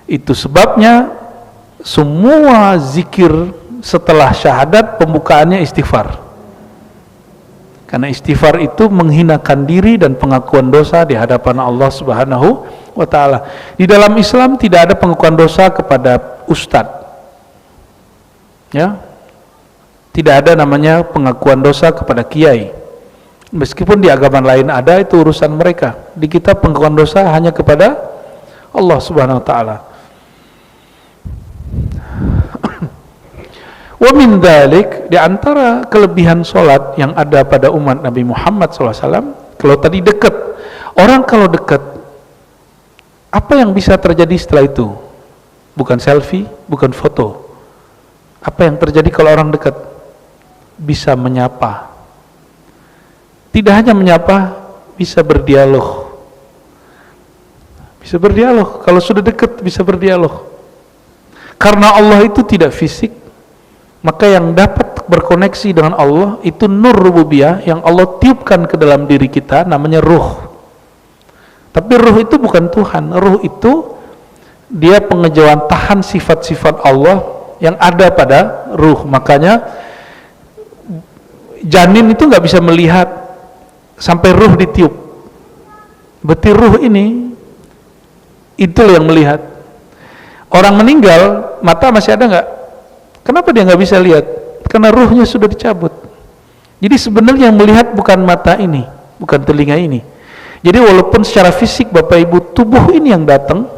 S1: Itu sebabnya semua zikir setelah syahadat pembukaannya istighfar. Karena istighfar itu menghinakan diri dan pengakuan dosa di hadapan Allah Subhanahu wa ta'ala. Di dalam Islam tidak ada pengakuan dosa kepada ustadz, ya, tidak ada namanya pengakuan dosa kepada kiai. Meskipun di agama lain ada, itu urusan mereka. Di kita pengakuan dosa hanya kepada Allah Subhanahu wa ta'ala. Wa min dzalik, di antara kelebihan salat yang ada pada umat Nabi Muhammad SAW, kalau tadi dekat, orang kalau dekat, apa yang bisa terjadi setelah itu? Bukan selfie, bukan foto. Apa yang terjadi kalau orang dekat? Bisa menyapa. Tidak hanya menyapa, bisa berdialog. Bisa berdialog, kalau sudah dekat bisa berdialog. Karena Allah itu tidak fisik, maka yang dapat berkoneksi dengan Allah itu nur rububiyah yang Allah tiupkan ke dalam diri kita, namanya ruh. Tapi ruh itu bukan Tuhan. Ruh itu dia pengejawantahan sifat-sifat Allah yang ada pada ruh. Makanya janin itu nggak bisa melihat sampai ruh ditiup. Berarti ruh ini itulah yang melihat. Orang meninggal, mata masih ada nggak? Kenapa dia nggak bisa lihat? Karena ruhnya sudah dicabut. Jadi sebenarnya yang melihat bukan mata ini, bukan telinga ini. Jadi walaupun secara fisik Bapak Ibu tubuh ini yang datang,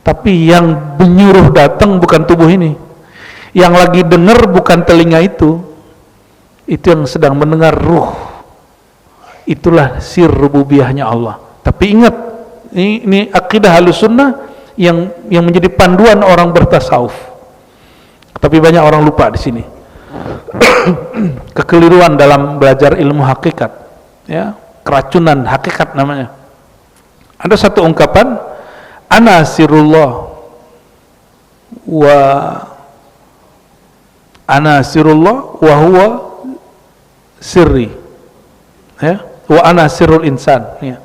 S1: tapi yang menyuruh datang bukan tubuh ini. Yang lagi dengar bukan telinga itu yang sedang mendengar ruh. Itulah sir rububiyahnya Allah. Tapi ingat, ini akidah Ahlussunnah yang menjadi panduan orang bertasawuf. Tapi banyak orang lupa di sini. Kekeliruan dalam belajar ilmu hakikat, ya, keracunan hakikat namanya. Ada satu ungkapan, ana sirullah wa huwa sirri, ya, wa ana sirrul insan, ya.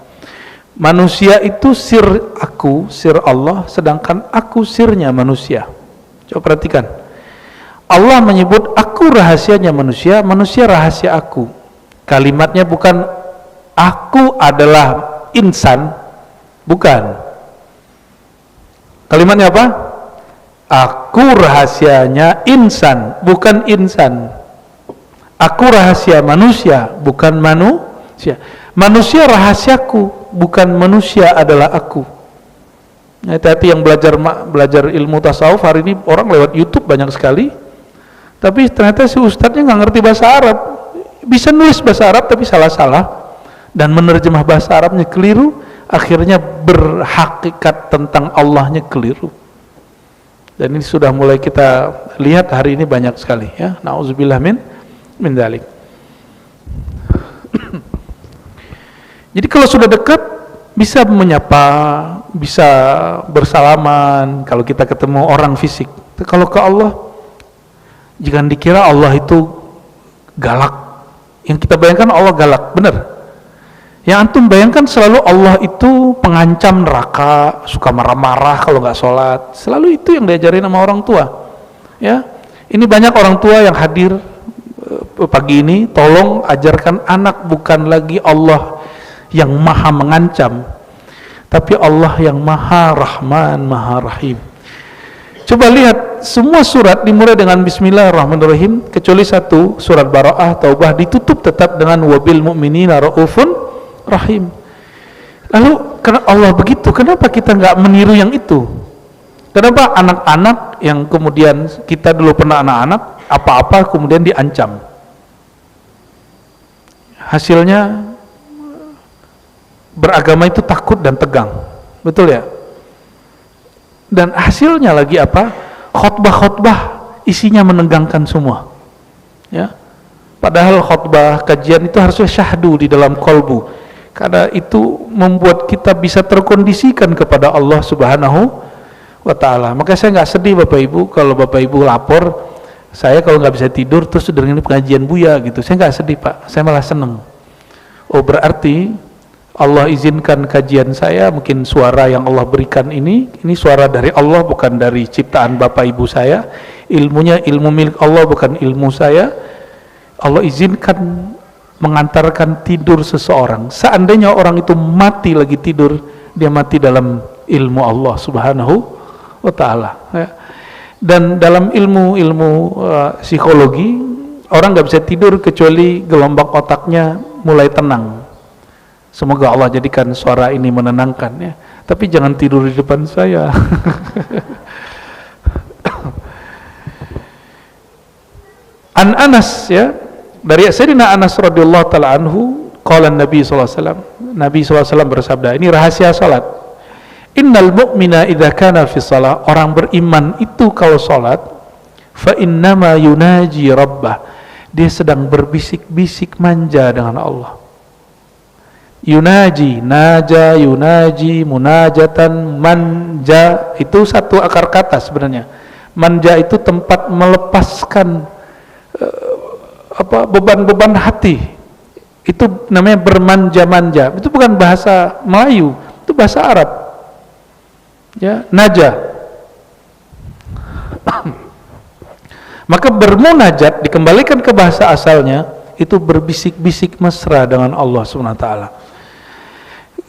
S1: Manusia itu sir aku, sir Allah, sedangkan aku sirnya manusia. Coba perhatikan, Allah menyebut aku rahasianya manusia, manusia rahasia aku. Kalimatnya bukan aku adalah insan, bukan. Kalimatnya apa? Aku rahasianya insan, bukan insan. Aku rahasia manusia, bukan manusia. Manusia rahasiaku, bukan manusia adalah aku. Hati-hati yang belajar ilmu tasawuf hari ini, orang lewat YouTube banyak sekali. Tapi ternyata si ustadznya nggak ngerti bahasa Arab, bisa nulis bahasa Arab tapi salah-salah, dan menerjemah bahasa Arabnya keliru, akhirnya berhakikat tentang Allahnya keliru. Dan ini sudah mulai kita lihat hari ini banyak sekali, ya. Nauzubillah min dzalik. Jadi kalau sudah dekat bisa menyapa, bisa bersalaman kalau kita ketemu orang fisik. Kalau ke Allah, jangan dikira Allah itu galak. Yang kita bayangkan Allah galak, benar. Yang antum bayangkan selalu Allah itu pengancam neraka, suka marah-marah kalau nggak sholat. Selalu itu yang diajarin sama orang tua. Ya, ini banyak orang tua yang hadir pagi ini. Tolong ajarkan anak bukan lagi Allah yang maha mengancam, tapi Allah yang maha rahman, maha rahim. Coba lihat, semua surat dimulai dengan Bismillahirrahmanirrahim, kecuali satu, surat Bara'ah, Taubah, ditutup tetap dengan wabil mu'minina ra'ufun rahim. Lalu karena Allah begitu, kenapa kita nggak meniru yang itu? Kenapa anak-anak yang kemudian kita dulu pernah anak-anak, apa-apa kemudian diancam? Hasilnya beragama itu takut dan tegang, betul ya? Dan hasilnya lagi apa? Khotbah-khotbah isinya menegangkan semua, ya. Padahal khotbah kajian itu harusnya syahdu di dalam kolbu, karena itu membuat kita bisa terkondisikan kepada Allah Subhanahu wa ta'ala. Maka saya nggak sedih Bapak Ibu kalau Bapak Ibu lapor saya kalau nggak bisa tidur terus dengerin pengajian Buya gitu. Saya nggak sedih Pak, saya malah seneng. Oh, berarti Allah izinkan kajian saya, mungkin suara yang Allah berikan ini suara dari Allah, bukan dari ciptaan Bapak Ibu saya. Ilmunya ilmu milik Allah, bukan ilmu saya. Allah izinkan mengantarkan tidur seseorang. Seandainya orang itu mati lagi tidur, dia mati dalam ilmu Allah Subhanahu wa ta'ala, ya. Dan dalam ilmu psikologi, orang nggak bisa tidur kecuali gelombang otaknya mulai tenang. Semoga Allah jadikan suara ini menenangkan, ya. Tapi jangan tidur di depan saya. An Anas, ya, dari Sayyidina Anas radhiyallahu taala anhu, qala Nabi sallallahu alaihi wasallam, Nabi sallallahu alaihi wasallam bersabda, ini rahasia salat. Innal mu'mina idza kana fi shalah, orang beriman itu kalau salat, fa innama yunaji rabbah, dia sedang berbisik-bisik manja dengan Allah. Yunaji, naja, yunaji, munajatan, manja, itu satu akar kata sebenarnya. Manja itu tempat melepaskan beban-beban hati. Itu namanya bermanja-manja. Itu bukan bahasa Melayu, itu bahasa Arab. Ya, naja. Maka bermunajat dikembalikan ke bahasa asalnya, itu berbisik-bisik mesra dengan Allah Subhanahu wa taala.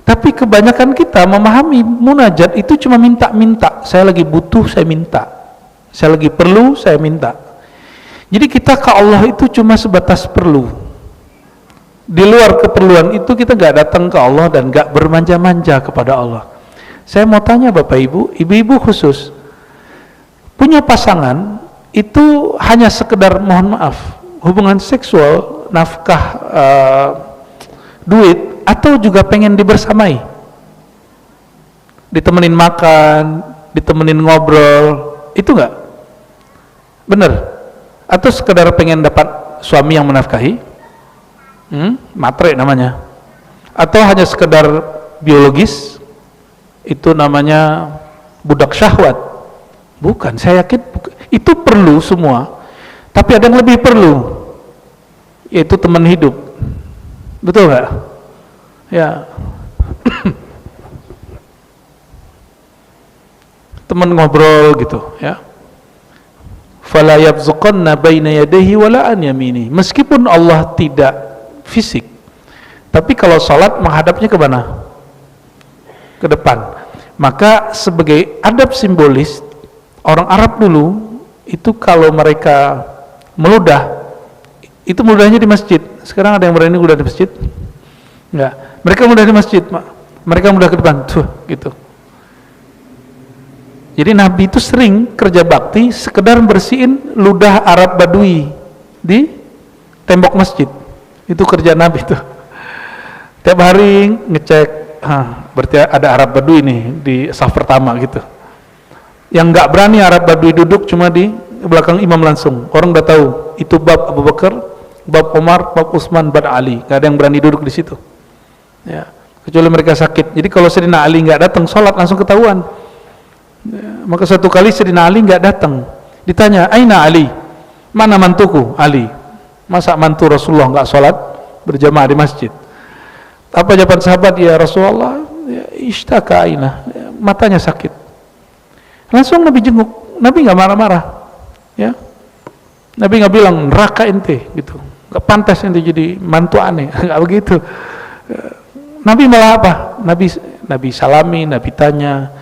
S1: Tapi kebanyakan kita memahami munajat itu cuma minta-minta. Saya lagi butuh, saya minta. Saya lagi perlu, saya minta. Jadi kita ke Allah itu cuma sebatas perlu. Di luar keperluan itu kita gak datang ke Allah dan gak bermanja-manja kepada Allah. Saya mau tanya Bapak Ibu, ibu-ibu khusus, punya pasangan itu hanya sekedar, mohon maaf, hubungan seksual, nafkah, duit, atau juga pengen dibersamai, ditemenin makan, ditemenin ngobrol, itu enggak? Bener? Atau sekedar pengen dapat suami yang menafkahi? Matre namanya. Atau hanya sekedar biologis? Itu namanya budak syahwat. Bukan, saya yakin itu perlu semua, tapi ada yang lebih perlu, yaitu teman hidup. Betul nggak? Ya. Teman ngobrol gitu, ya. Fala yabzuqanna baina yadayhi wala an yamini. Meskipun Allah tidak fisik, tapi kalau salat menghadapnya ke mana? Ke depan. Maka sebagai adab simbolis, orang Arab dulu itu kalau mereka meludah, itu meludahnya di masjid. Sekarang ada yang berani meludah di masjid? Enggak. Mereka meludah di masjid, mereka meludah ke depan, tuh, gitu. Jadi Nabi itu sering kerja bakti sekedar bersihin ludah Arab Badui di tembok masjid. Itu kerja Nabi tuh. Tiap hari ngecek, berarti ada Arab Badui nih di saf pertama gitu. Yang nggak berani Arab Badui duduk cuma di belakang imam langsung. Orang udah tahu itu bab Abu Bakar, bab Umar, bab Utsman, bab Ali. Nggak ada yang berani duduk di situ. Ya, kecuali mereka sakit. Jadi kalau Sayyidina Ali nggak datang sholat langsung ketahuan. Ya, maka suatu kali Sayyidina Ali nggak datang. Ditanya, Aina Ali? Mana mantuku? Ali. Masa mantu Rasulullah nggak sholat berjamaah di masjid? Apa jawaban sahabat? Ya Rasulullah, ya, ishtaka Aina, ya, matanya sakit. Langsung Nabi jenguk. Nabi nggak marah-marah, ya. Nabi nggak bilang neraka ente gitu, nggak pantas ente jadi mantu aneh, nggak begitu. Nabi malah apa? Nabi salami, Nabi tanya.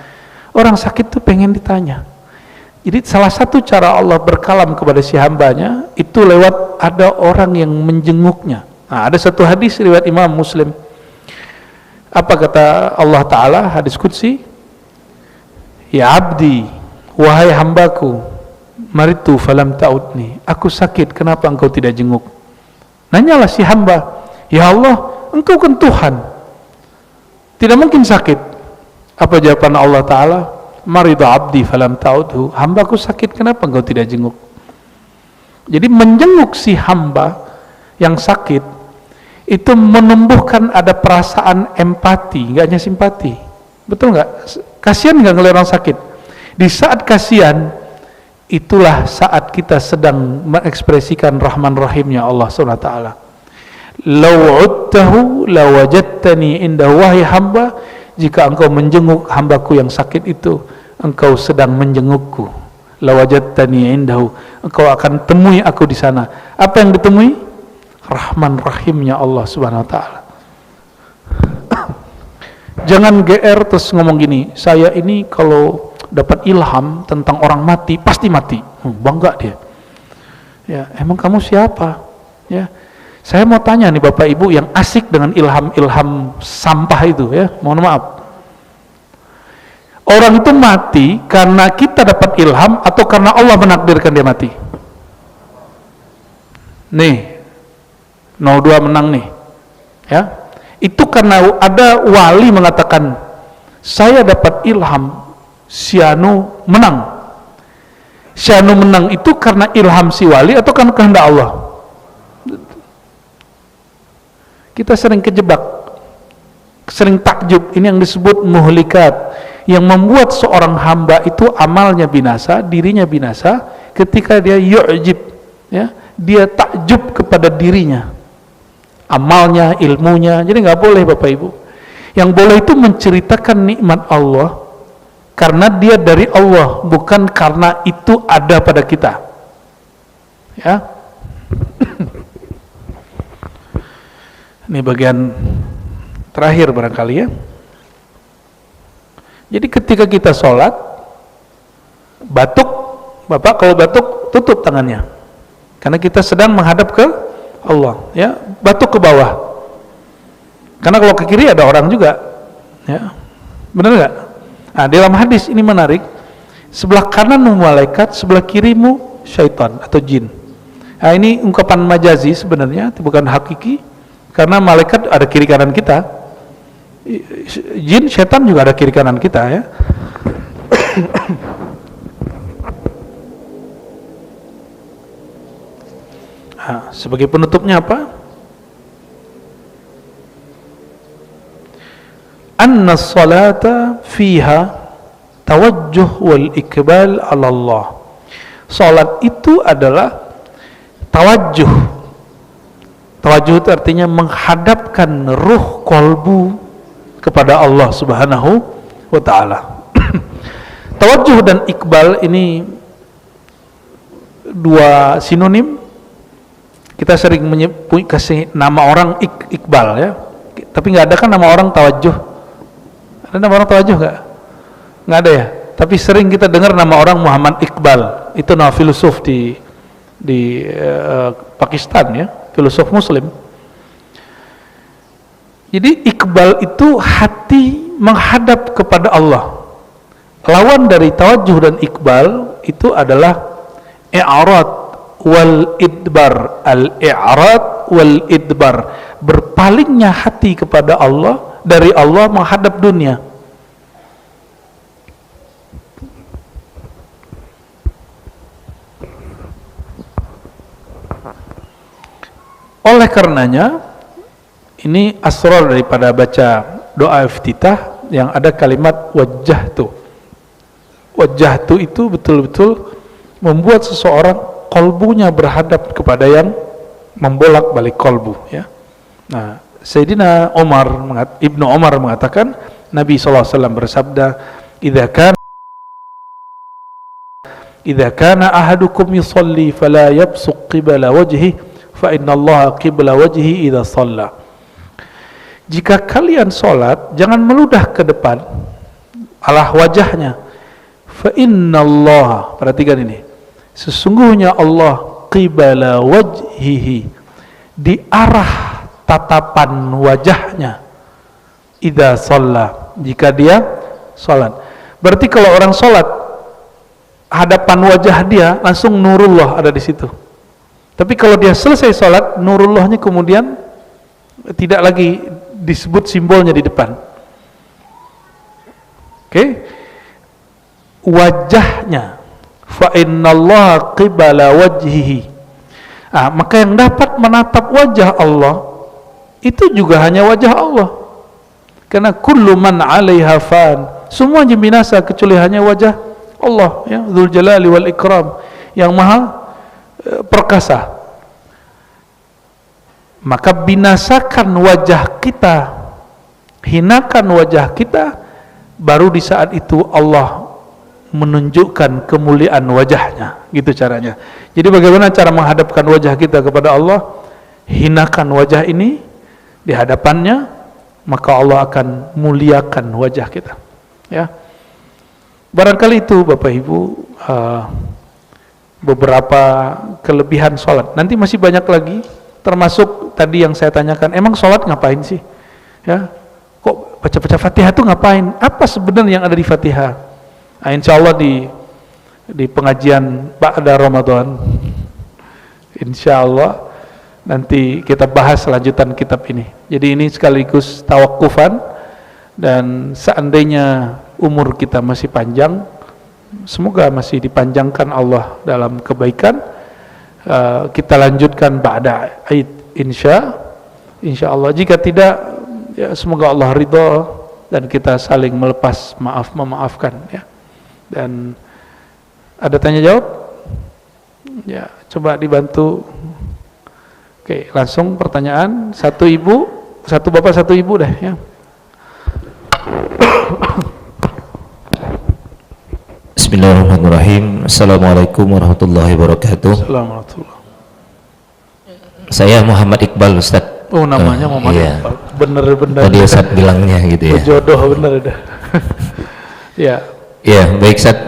S1: Orang sakit tuh pengen ditanya. Jadi salah satu cara Allah berkalam kepada si hambanya itu lewat ada orang yang menjenguknya. Nah, ada satu hadis riwayat Imam Muslim. Apa kata Allah Ta'ala, hadis qudsi? Ya abdi, wahai hambaku, maritu falam ta'udni, aku sakit, kenapa engkau tidak jenguk? Nanyalah si hamba, ya Allah, engkau kan Tuhan, tidak mungkin sakit. Apa jawaban Allah Ta'ala? Maridu abdi falam ta'udhu, hambaku sakit, kenapa engkau tidak jenguk? Jadi menjenguk si hamba yang sakit itu menumbuhkan ada perasaan empati, nggak hanya simpati. Betul nggak? Kasihan nggak ngelihat orang sakit? Di saat kasihan, itulah saat kita sedang mengekspresikan Rahman Rahimnya Allah SWT. Lau udtahu lawajadtani indahu, wahai hamba, jika engkau menjenguk hambaku yang sakit itu, engkau sedang menjengukku. Lawajadtani indahu, engkau akan temui aku di sana. Apa yang ditemui? Rahman Rahimnya Allah Subhanahu wa taala. Jangan GR terus ngomong gini, saya ini kalau dapat ilham tentang orang mati pasti mati. Bangga dia. Ya, emang kamu siapa? Ya. Saya mau tanya nih Bapak Ibu yang asik dengan ilham-ilham sampah itu ya, mohon maaf. Orang itu mati karena kita dapat ilham atau karena Allah menakdirkan dia mati? Nih, 02 menang nih. Ya. Itu karena ada wali mengatakan, saya dapat ilham, si Anu menang. Si Anu menang itu karena ilham si wali atau karena kehendak Allah? Kita sering kejebak, sering takjub. Ini yang disebut muhlikat, yang membuat seorang hamba itu amalnya binasa, dirinya binasa ketika dia yu'jib, ya, dia takjub kepada dirinya, amalnya, ilmunya. Jadi nggak boleh Bapak Ibu. Yang boleh itu menceritakan nikmat Allah karena dia dari Allah, bukan karena itu ada pada kita. Ya. Ini bagian terakhir barangkali ya. Jadi ketika kita sholat, batuk, Bapak kalau batuk tutup tangannya, karena kita sedang menghadap ke Allah, ya, batuk ke bawah. Karena kalau ke kiri ada orang juga, ya, benar nggak? Nah, dalam hadis ini menarik, sebelah kananmu malaikat, sebelah kirimu syaitan atau jin. Nah, ini ungkapan majazi sebenarnya, bukan hakiki, karena malaikat ada kiri kanan kita, jin, syaitan juga ada kiri kanan kita, ya. Nah, sebagai penutupnya apa? Anna salata fiha tawajjuh wal ikbal ala Allah. Salat itu adalah tawajjuh. Tawajjuh itu artinya menghadapkan ruh kolbu kepada Allah Subhanahu wa ta'ala. Tawajjuh dan ikbal ini dua sinonim. Kita sering kasih nama orang Iqbal, ya, tapi nggak ada kan nama orang Tawajjuh. Ada nama orang Tawajjuh nggak? Nggak ada ya. Tapi sering kita dengar nama orang Muhammad Iqbal. Itu nama filosof di Pakistan, ya, filosof Muslim. Jadi Iqbal itu hati menghadap kepada Allah. Lawan dari Tawajjuh dan Iqbal itu adalah i'rad wal idbar. Al-i'rad wal idbar, berpalingnya hati kepada Allah, dari Allah menghadap dunia. Oleh karenanya, ini asrar daripada baca doa iftitah yang ada kalimat wajjahtu. Wajjahtu itu betul-betul membuat seseorang kolbunya berhadap kepada yang membolak-balik kolbu, ya. Nah, Sayyidina Ibnu Umar mengatakan, Nabi SAW bersabda, idza kana ahadukum yusalli fala yabsuq qibla wajhi fa inna Allah qibla wajhi idza shalla. Jika kalian salat, jangan meludah ke depan arah wajahnya. Fa inna Allah, perhatikan ini, sesungguhnya Allah qibla wajhihi, di arah tatapan wajahnya, idza shalla, jika dia salat. Berarti kalau orang salat, hadapan wajah dia langsung nurullah ada di situ. Tapi kalau dia selesai salat, nurullahnya kemudian tidak lagi disebut simbolnya di depan. Oke? Wajahnya, fa innallaha qibala wajhihi. Maka yang dapat menatap wajah Allah itu juga hanya wajah Allah. Karena kullu man 'alaiha fan, semuanya binasa kecuali hanya wajah Allah, ya, Dzul Jalali wal Ikram, yang maha perkasa. Maka binasakan wajah kita, hinakan wajah kita, baru di saat itu Allah menunjukkan kemuliaan wajahnya. Gitu caranya. Jadi bagaimana cara menghadapkan wajah kita kepada Allah? hinakan wajah ini di hadapannya, maka Allah akan muliakan wajah kita. Ya, barangkali itu Bapak Ibu beberapa kelebihan sholat. Nanti masih banyak lagi, termasuk tadi yang saya tanyakan, emang sholat ngapain sih? Ya, kok baca-baca Fatihah itu ngapain? Apa sebenarnya yang ada di Fatihah? Nah, insya Allah di pengajian ba'da Ramadan, insya Allah nanti kita bahas lanjutan kitab ini. Jadi ini sekaligus tawakufan, dan seandainya umur kita masih panjang, semoga masih dipanjangkan Allah dalam kebaikan, kita lanjutkan ba'da Aid insya Allah. Jika tidak, ya semoga Allah ridho dan kita saling melepas memaafkan, ya. Dan ada tanya jawab? Ya, coba dibantu. Oke, langsung pertanyaan. Satu ibu, satu bapak, satu ibu deh, ya.
S2: Bismillahirrahmanirrahim. Assalamualaikum warahmatullahi wabarakatuh.
S1: Assalamualaikum.
S2: Saya Muhammad Iqbal, Ustaz.
S1: Oh, namanya Muhammad
S2: iya.
S1: Iqbal. Bener-bener.
S2: Tadi Ustaz bilangnya gitu ya.
S1: Berjodoh bener dah. Ya.
S2: Ya, baik Ustaz.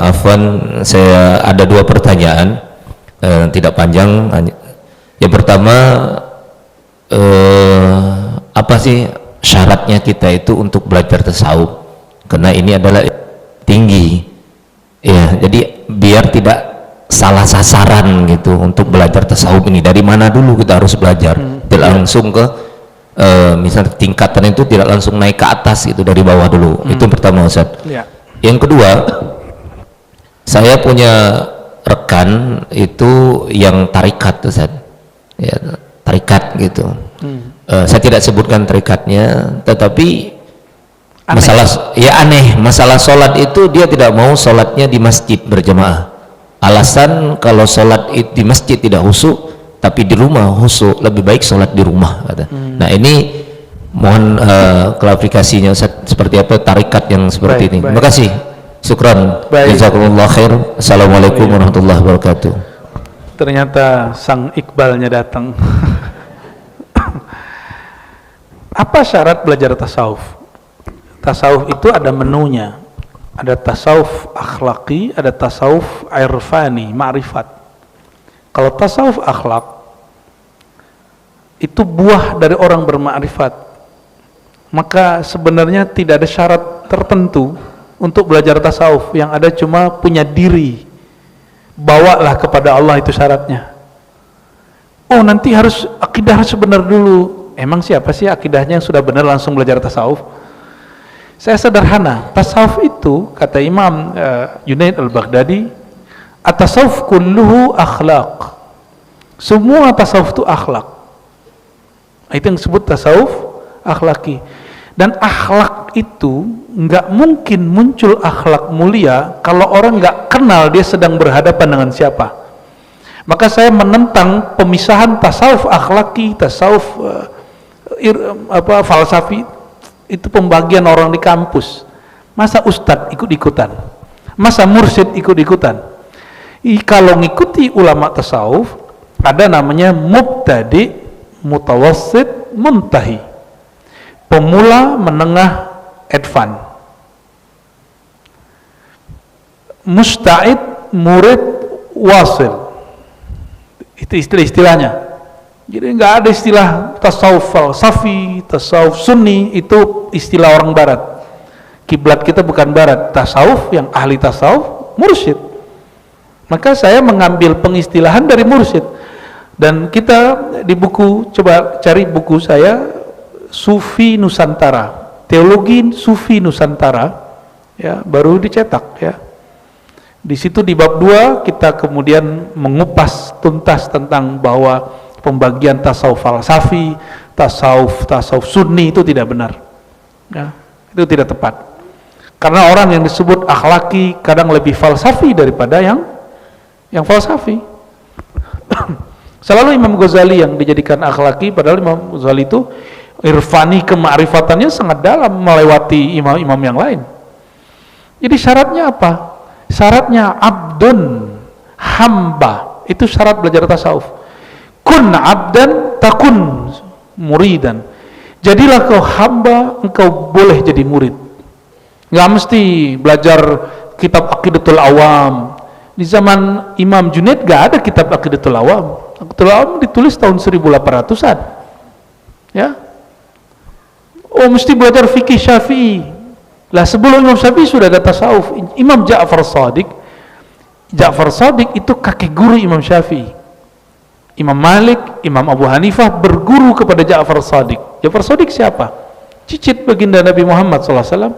S2: Afwan, saya ada dua pertanyaan, tidak panjang. Yang pertama, apa sih syaratnya kita itu untuk belajar tasawuf? Karena ini adalah tinggi, ya. Jadi biar tidak salah sasaran gitu untuk belajar tasawuf ini. Dari mana dulu kita harus belajar? Tidak langsung ke misalnya tingkatan itu tidak langsung naik ke atas, itu dari bawah dulu. Itu yang pertama, Ustaz.
S1: Ya.
S2: Yang kedua, saya punya rekan itu yang tarikat, Ustaz. Ya, tarikat gitu. Saya tidak sebutkan tarikatnya, tetapi aneh. Masalah sholat itu dia tidak mau sholatnya di masjid berjamaah. Alasan kalau sholat di masjid tidak khusyuk, tapi di rumah khusyuk, lebih baik sholat di rumah, kata. Nah, ini mohon klarifikasinya, Ustaz, seperti apa tarikat yang seperti ini. Terima kasih. Syukran. Jazakumullah khair. Assalamualaikum warahmatullahi wabarakatuh.
S1: Ternyata sang Iqbalnya datang. Apa syarat belajar tasawuf? Tasawuf itu ada menunya. Ada tasawuf akhlaki, ada tasawuf irfani, ma'rifat. Kalau tasawuf akhlak itu buah dari orang bermakrifat, maka sebenarnya tidak ada syarat tertentu untuk belajar tasawuf. Yang ada cuma punya diri, bawalah kepada Allah, itu syaratnya. Oh, nanti harus akidah harus benar dulu. Emang siapa sih akidahnya yang sudah benar langsung belajar tasawuf? Saya sederhana, tasawuf itu kata Imam Junaid al-Baghdadi, at-tasawuf kulluhu akhlaq. Semua tasawuf itu akhlak. Itu yang disebut tasawuf akhlaki. Dan akhlak itu nggak mungkin muncul akhlak mulia kalau orang nggak kenal dia sedang berhadapan dengan siapa. Maka saya menentang pemisahan tasawuf akhlaki, tasawuf falsafi. Itu pembagian orang di kampus. Masa ustadz ikut-ikutan? Masa mursyid ikut-ikutan? Kalau ngikuti ulama tasawuf, ada namanya mubtadi, mutawassit, muntahi. Pemula, menengah, advance. Musta'id, murid, wasil. Itu istilah-istilahnya. Jadi nggak ada istilah tasawuf falsafi, tasawuf sunni, itu istilah orang barat. Kiblat kita bukan barat. Tasawuf, yang ahli tasawuf, mursyid. Maka saya mengambil pengistilahan dari mursyid. Dan kita di buku, coba cari buku saya, Sufi Nusantara, Teologi Sufi Nusantara, ya, baru dicetak, ya. Di situ di bab 2 kita kemudian mengupas tuntas tentang bahwa pembagian tasawuf falsafi, tasawuf sunni itu tidak benar, ya, itu tidak tepat. Karena orang yang disebut akhlaki kadang lebih falsafi daripada yang falsafi. Selalu Imam Ghazali yang dijadikan akhlaki, padahal Imam Ghazali itu irfani, kema'rifatannya sangat dalam, melewati imam-imam yang lain. Jadi syaratnya apa? Syaratnya abdun, hamba, itu syarat belajar tasawuf. kun abdan takun muridan. Jadilah kau hamba, engkau boleh jadi murid. Nggak mesti belajar kitab Aqidatul Awam. Di zaman Imam Junaid nggak ada kitab Aqidatul Awam. Aqidatul Awam ditulis tahun 1800-an. Ya. Oh, mesti belajar fikih Syafi'i. Lah sebelum Imam Syafi'i sudah ada tasawuf. Imam Ja'far Shadiq. Ja'far Shadiq itu kakek guru Imam Syafi'i. Imam Malik, Imam Abu Hanifah berguru kepada Ja'far Shadiq. Ja'far Shadiq siapa? Cicit baginda Nabi Muhammad SAW.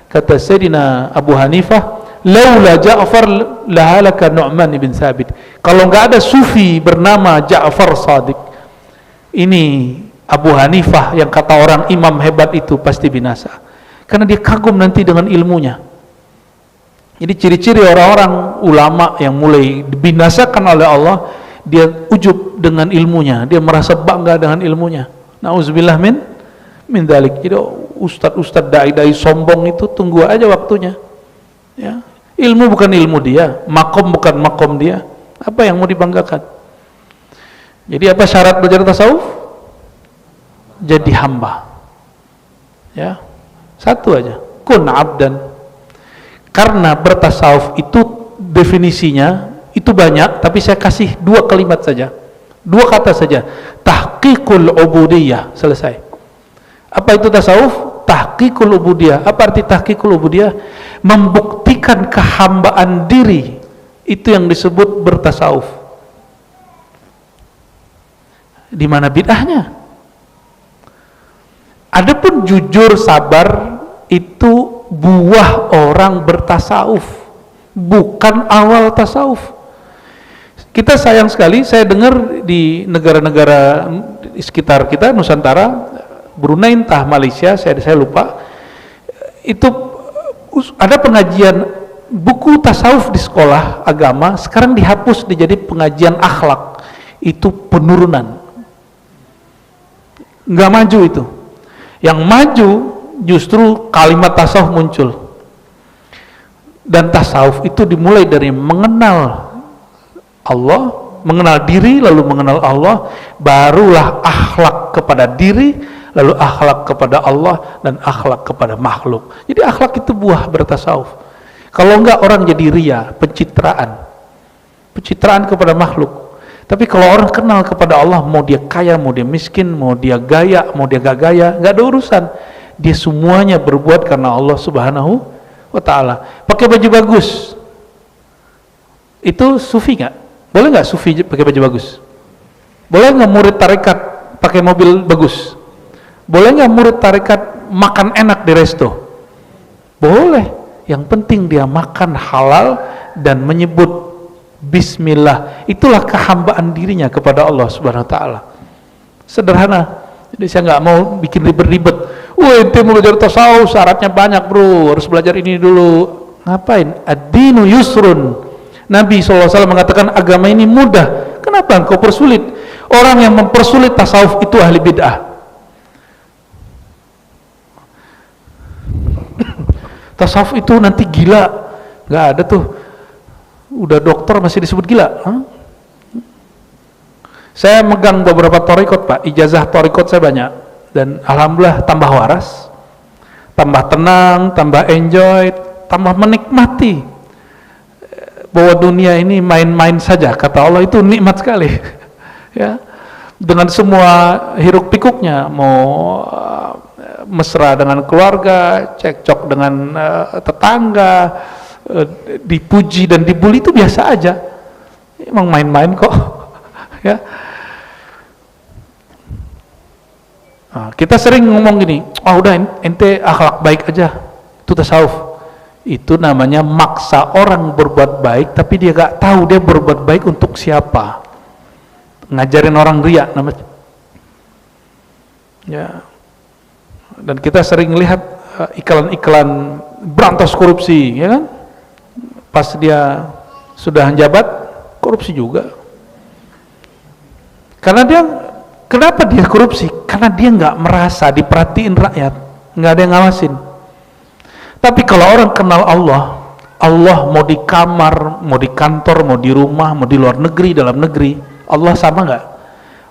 S1: Kata Sayyidina Abu Hanifah, laula Ja'far lahalaka Nu'man ibn Thabit. Kalau nggak ada sufi bernama Ja'far Shadiq, ini Abu Hanifah yang kata orang imam hebat itu pasti binasa. Karena dia kagum nanti dengan ilmunya. Jadi ciri-ciri orang-orang ulama yang mulai dibinasakan oleh Allah, dia ujub dengan ilmunya, dia merasa bangga dengan ilmunya. Nauzubillah min dzalik. Jadi ustad-ustad dai-dai sombong itu tunggu aja waktunya. Ya. Ilmu bukan ilmu dia, makom bukan makom dia. Apa yang mau dibanggakan? Jadi apa syarat belajar tasawuf? Jadi hamba. Ya. Satu aja, kun abdan. Karena bertasawuf itu definisinya itu banyak, tapi saya kasih dua kalimat saja, dua kata saja. Tahqiqul ubudiyah, selesai. Apa itu tasawuf? Tahqiqul ubudiyah. Apa arti tahqiqul ubudiyah? Membuktikan kehambaan diri. Itu yang disebut bertasawuf. Di mana bid'ahnya? Adapun jujur sabar itu buah orang bertasawuf, bukan awal tasawuf. Kita sayang sekali, saya dengar di negara-negara di sekitar kita, Nusantara, Brunei entah Malaysia, saya lupa, itu ada pengajian buku tasawuf di sekolah agama, sekarang dihapus dijadi pengajian akhlak. Itu penurunan, nggak maju itu. Yang maju justru kalimat tasawuf muncul. Dan tasawuf itu dimulai dari mengenal Allah, mengenal diri, lalu mengenal Allah, barulah akhlak kepada diri, lalu akhlak kepada Allah, dan akhlak kepada makhluk. Jadi akhlak itu buah bertasawuf. Kalau enggak orang jadi ria, pencitraan kepada makhluk. Tapi kalau orang kenal kepada Allah, mau dia kaya, mau dia miskin, mau dia gaya, mau dia gak gaya, gak ada urusan. Dia semuanya berbuat karena Allah Subhanahu wa ta'ala. Pakai baju bagus, itu sufi nggak? Boleh nggak sufi pakai baju bagus? Boleh nggak murid tarekat pakai mobil bagus? Boleh nggak murid tarekat makan enak di resto? Boleh. Yang penting dia makan halal dan menyebut Bismillah. Itulah kehambaan dirinya kepada Allah Subhanahu wa ta'ala. Sederhana. Jadi saya nggak mau bikin ribet-ribet. Ente mau belajar tasawuf, syaratnya banyak bro, harus belajar ini dulu. Ngapain? Ad-dinu yusrun. Nabi SAW mengatakan agama ini mudah. Kenapa engkau persulit? Orang yang mempersulit tasawuf itu ahli bid'ah. Tasawuf itu nanti gila. Nggak ada tuh. Udah dokter masih disebut gila. Saya megang beberapa thariqat Pak, ijazah thariqat saya banyak, dan alhamdulillah tambah waras, tambah tenang, tambah enjoy, tambah menikmati bahwa dunia ini main-main saja. Kata Allah itu nikmat sekali. Ya, dengan semua hiruk pikuknya, mau mesra dengan keluarga, cekcok dengan tetangga, dipuji dan dibully itu biasa aja. Emang main-main kok. Ya. Nah, kita sering ngomong gini, udah ente akhlak baik aja, itu tasawuf. Itu namanya maksa orang berbuat baik, tapi dia gak tahu dia berbuat baik untuk siapa. Ngajarin orang riya namanya. Ya. Dan kita sering lihat iklan-iklan berantas korupsi, ya kan? Pas dia sudah menjabat, korupsi juga. Karena dia, kenapa dia korupsi? Karena dia nggak merasa diperhatiin rakyat, nggak ada yang ngawasin. Tapi kalau orang kenal Allah, Allah mau di kamar, mau di kantor, mau di rumah, mau di luar negeri, dalam negeri, Allah sama nggak?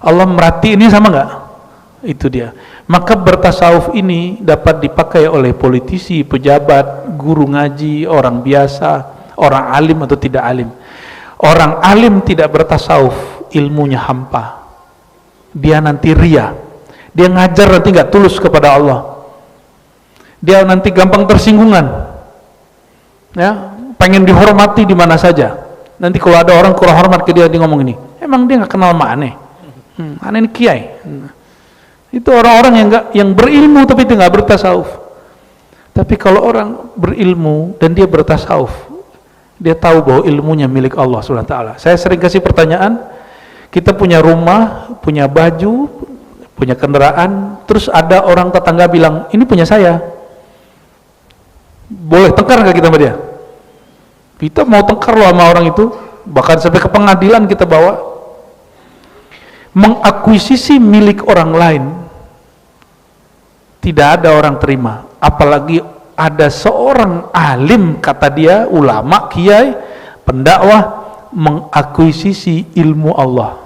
S1: Allah merhatiin ini sama nggak? Itu dia. Maka bertasawuf ini dapat dipakai oleh politisi, pejabat, guru ngaji, orang biasa, orang alim atau tidak alim. Orang alim tidak bertasawuf, ilmunya hampa. Dia nanti ria. Dia ngajar nanti nggak tulus kepada Allah. Dia nanti gampang tersinggungan. Ya, pengen dihormati di mana saja. Nanti kalau ada orang kurang hormat ke dia ngomong ini, emang dia nggak kenal sama aneh. Aneh ini kiai. Itu orang-orang yang berilmu tapi dia nggak bertasawuf. Tapi kalau orang berilmu dan dia bertasawuf, dia tahu bahwa ilmunya milik Allah SWT. Saya sering kasih pertanyaan, kita punya rumah, punya baju, punya kendaraan, terus ada orang tetangga bilang, ini punya saya. Boleh tengkar nggak kita sama dia? Kita mau tengkar loh sama orang itu, bahkan sampai ke pengadilan kita bawa. Mengakuisisi milik orang lain tidak ada orang terima, apalagi ada seorang alim, kata dia, ulama, kiai, pendakwah, mengakuisisi ilmu Allah.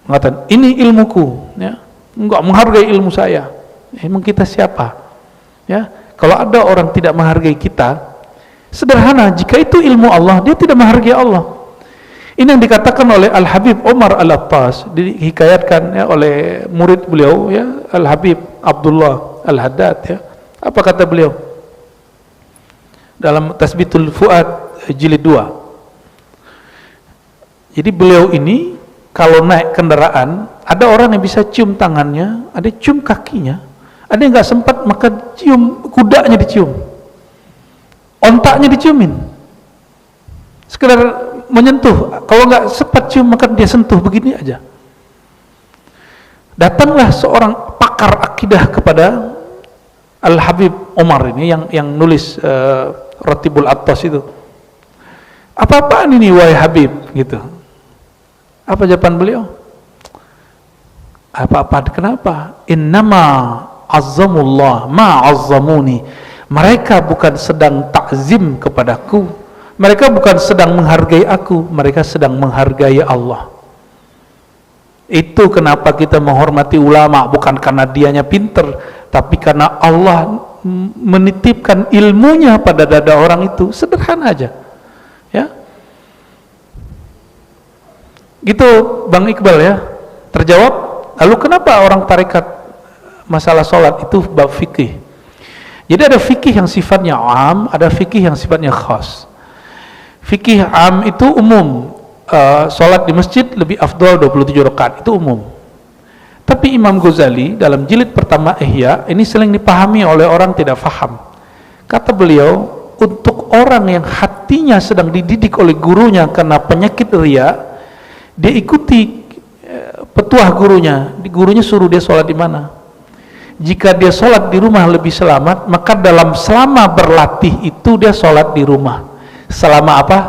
S1: Mengatakan, ini ilmuku, ya, enggak menghargai ilmu saya. Emang kita siapa? Ya, kalau ada orang tidak menghargai kita, sederhana, jika itu ilmu Allah, dia tidak menghargai Allah. Ini yang dikatakan oleh Al-Habib Umar Al-Attas, dihikayatkan ya, oleh murid beliau, ya, Al-Habib Abdullah Al-Haddad. Ya. Apa kata beliau? Dalam Tasbitul Fuad jilid 2. Jadi beliau ini kalau naik kendaraan, ada orang yang bisa cium tangannya, ada cium kakinya, ada yang nggak sempat maka cium kudanya, dicium, ontaknya diciumin, sekedar menyentuh. Kalau nggak sempat cium maka dia sentuh, begini aja. Datanglah seorang pakar akidah kepada Al-Habib Umar ini yang nulis Ratibul Attas itu. Apa-apaan ini wahai Habib, gitu. Apa jawaban beliau? Apa-apa, kenapa? Innama azzamullah ma azzamuni. Mereka bukan sedang takzim kepadaku, mereka bukan sedang menghargai aku, mereka sedang menghargai Allah. Itu kenapa kita menghormati ulama, bukan karena dianya pinter, tapi karena Allah menitipkan ilmunya pada dada orang itu. Sederhana aja, ya. Gitu Bang Iqbal, ya. Terjawab. Lalu kenapa orang tarekat masalah sholat itu bab fikih? Jadi ada fikih yang sifatnya am, ada fikih yang sifatnya khas. Fikih am itu umum, sholat di masjid lebih afdal 27 rakaat, itu umum. Tapi Imam Ghazali dalam jilid pertama Ihya ini sering dipahami oleh orang tidak faham. Kata beliau, untuk orang yang hatinya sedang dididik oleh gurunya karena penyakit riya, dia ikuti petuah gurunya, gurunya suruh dia sholat di mana. Jika dia sholat di rumah lebih selamat, maka dalam selama berlatih itu dia sholat di rumah. Selama apa?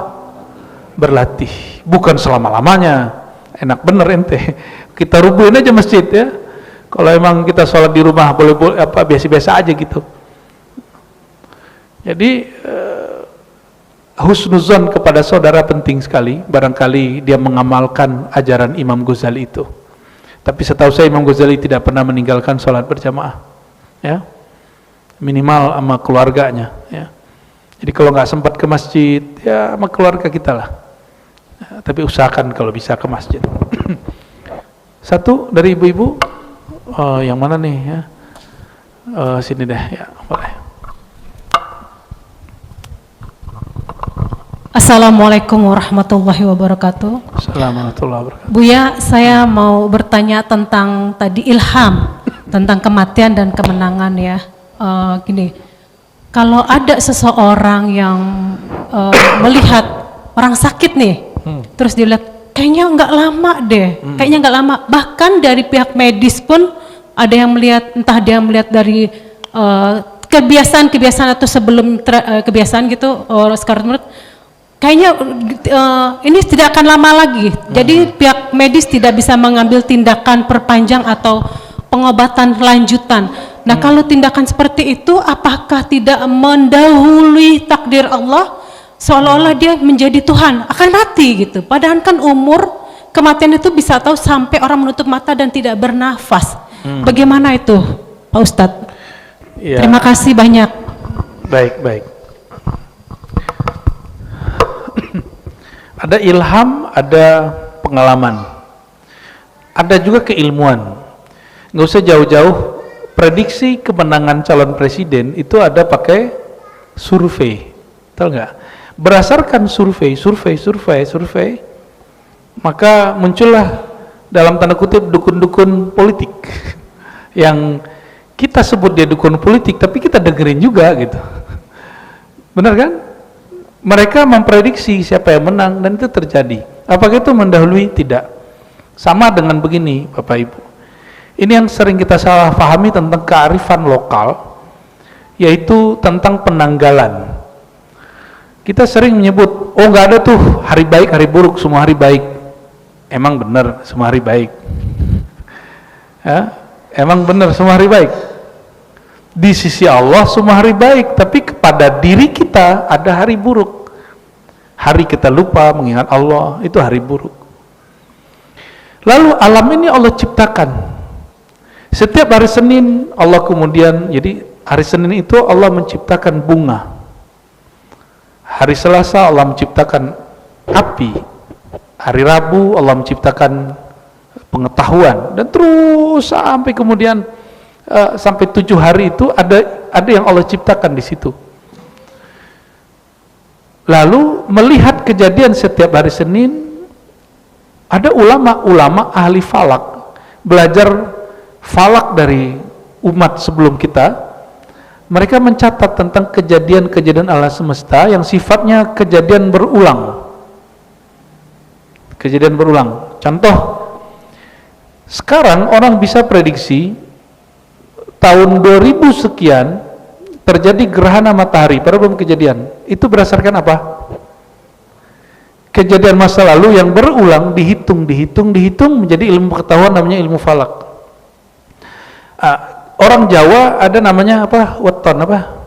S1: Berlatih, bukan selama-lamanya. Enak bener ente, kita rubuhin aja masjid, ya. Kalau emang kita sholat di rumah boleh apa biasa-biasa aja gitu. Jadi husnuzon kepada saudara penting sekali. Barangkali dia mengamalkan ajaran Imam Ghazali itu. Tapi setahu saya Imam Ghazali tidak pernah meninggalkan sholat berjamaah, ya, minimal sama keluarganya, ya. Jadi kalau nggak sempat ke masjid, ya sama keluarga kita lah, ya, tapi usahakan kalau bisa ke masjid. Satu dari ibu-ibu, yang mana nih, ya, sini deh, ya, boleh.
S3: Assalamualaikum warahmatullahi wabarakatuh.
S1: Assalamualaikum warahmatullahi wabarakatuh.
S3: Buya, saya mau bertanya tentang tadi ilham, tentang kematian dan kemenangan, ya. Gini, kalau ada seseorang yang melihat orang sakit nih, terus dilihat kayaknya nggak lama deh, kayaknya nggak lama. Bahkan dari pihak medis pun ada yang melihat, entah dia melihat dari kebiasaan atau sebelum kebiasaan gitu, sekarang menurut kayaknya ini tidak akan lama lagi. Jadi pihak medis tidak bisa mengambil tindakan perpanjang atau pengobatan lanjutan. Nah, kalau tindakan seperti itu apakah tidak mendahului takdir Allah, seolah-olah dia menjadi Tuhan, akan mati gitu. Padahal kan umur kematian itu bisa tahu sampai orang menutup mata dan tidak bernafas. Bagaimana itu, Pak Ustadz?
S1: Ya.
S3: Terima kasih banyak.
S1: Baik. Ada ilham, ada pengalaman, ada juga keilmuan. Nggak usah jauh-jauh, prediksi kemenangan calon presiden itu ada pakai survei, tahu nggak? Berdasarkan survei, maka muncullah dalam tanda kutip dukun-dukun politik yang kita sebut dia dukun politik, tapi kita dengerin juga gitu. Benar kan? Mereka memprediksi siapa yang menang dan itu terjadi. Apakah itu mendahului? Tidak. Sama dengan begini, Bapak Ibu. Ini yang sering kita salah pahami tentang kearifan lokal, yaitu tentang penanggalan. Kita sering menyebut, oh nggak ada tuh hari baik, hari buruk, semua hari baik. Emang benar semua hari baik? Ya, emang benar semua hari baik? Di sisi Allah semua hari baik, tapi kepada diri kita ada hari buruk. Hari kita lupa mengingat Allah, itu hari buruk. Lalu alam ini Allah ciptakan. Setiap hari Senin Allah kemudian, jadi hari Senin itu Allah menciptakan bunga. Hari Selasa Allah menciptakan api. Hari Rabu Allah menciptakan pengetahuan, dan terus sampai kemudian sampai 7 hari itu ada yang Allah ciptakan di situ. Lalu melihat kejadian setiap hari Senin, ada ulama-ulama ahli falak, belajar falak dari umat sebelum kita. Mereka mencatat tentang kejadian-kejadian alam semesta yang sifatnya kejadian berulang. Kejadian berulang. Contoh, sekarang orang bisa prediksi tahun 2000 sekian terjadi gerhana matahari, padahal belum kejadian. Itu berdasarkan apa? Kejadian masa lalu yang berulang, dihitung menjadi ilmu pengetahuan, namanya ilmu falak. Orang Jawa ada namanya apa? Weton apa?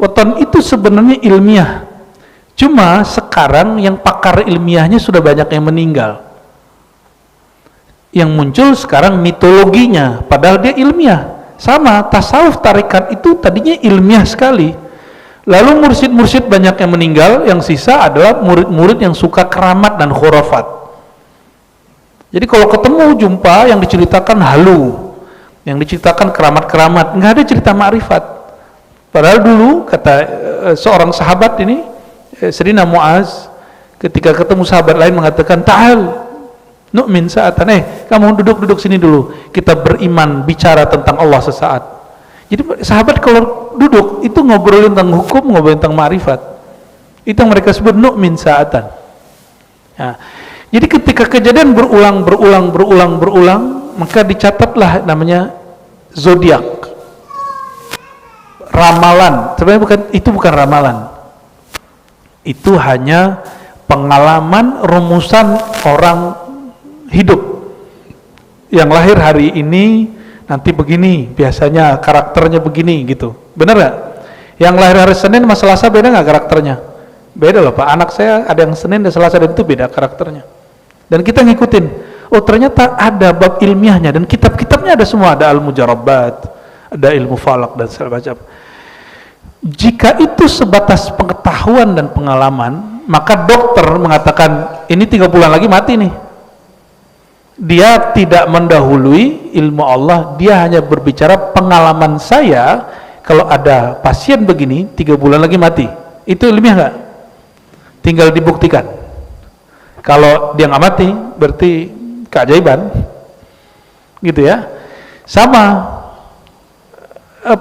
S1: Weton itu sebenarnya ilmiah. Cuma sekarang yang pakar ilmiahnya sudah banyak yang meninggal. Yang muncul sekarang mitologinya, padahal dia ilmiah. Sama, tasawuf tarikat itu tadinya ilmiah sekali. Lalu mursyid-mursyid banyak yang meninggal, yang sisa adalah murid-murid yang suka keramat dan khurafat. Jadi kalau ketemu jumpa yang diceritakan halu, yang diceritakan keramat-keramat, nggak ada cerita ma'rifat. Padahal dulu kata seorang sahabat ini, Sayyidina Muaz, ketika ketemu sahabat lain mengatakan, ta'al nu'min sa'atan, kamu duduk sini dulu, kita beriman bicara tentang Allah sesaat. Jadi sahabat kalau duduk itu ngobrolin tentang hukum, ngobrolin tentang ma'rifat. Itu yang mereka sebut nu'min sa'atan. Nah, jadi ketika kejadian berulang, maka dicatatlah namanya zodiak, ramalan. Sebenarnya bukan ramalan, itu hanya pengalaman rumusan orang hidup yang lahir hari ini nanti begini, biasanya karakternya begini gitu. Bener gak? Yang lahir hari Senin sama Selasa beda gak karakternya? Beda loh Pak, anak saya ada yang Senin dan Selasa, dan itu beda karakternya. Dan kita ngikutin, oh ternyata ada bab ilmiahnya, dan kitab-kitabnya ada semua, ada al-mujarrabat, ada ilmu falak dan segala macam. Jika itu sebatas pengetahuan dan pengalaman, maka dokter mengatakan ini 3 bulan lagi mati nih. Dia tidak mendahului ilmu Allah, dia hanya berbicara pengalaman saya, kalau ada pasien begini 3 bulan lagi mati. Itu ilmiah nggak? Tinggal dibuktikan. Kalau dia nggak mati berarti keajaiban, gitu ya. Sama,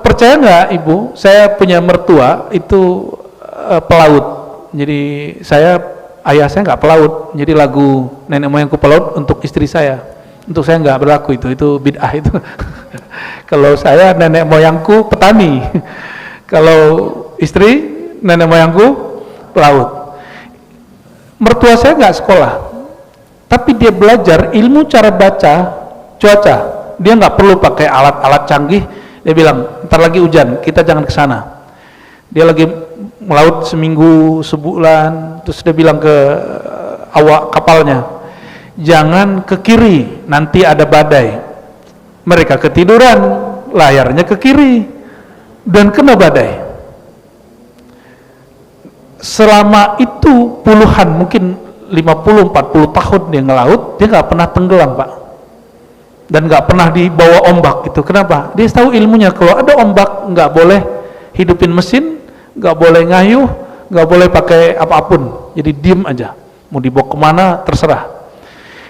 S1: percaya nggak Ibu, saya punya mertua itu pelaut. Jadi ayah saya nggak pelaut, jadi lagu nenek moyangku pelaut untuk istri saya. Untuk saya nggak berlaku itu bid'ah itu. Kalau saya nenek moyangku petani, kalau istri nenek moyangku pelaut. Mertua saya nggak sekolah, tapi dia belajar ilmu cara baca cuaca. Dia nggak perlu pakai alat-alat canggih. Dia bilang, ntar lagi hujan, kita jangan ke sana. Dia lagi melaut seminggu, sebulan, terus dia bilang ke awak kapalnya, jangan ke kiri, nanti ada badai. Mereka ketiduran, layarnya ke kiri, dan kena badai. Selama itu puluhan, mungkin 50-40 tahun dia ngelaut, dia nggak pernah tenggelam, Pak. Dan nggak pernah dibawa ombak gitu. Kenapa? Dia tahu ilmunya, kalau ada ombak nggak boleh hidupin mesin, nggak boleh ngayuh, nggak boleh pakai apapun. Jadi diem aja. Mau dibawa kemana terserah.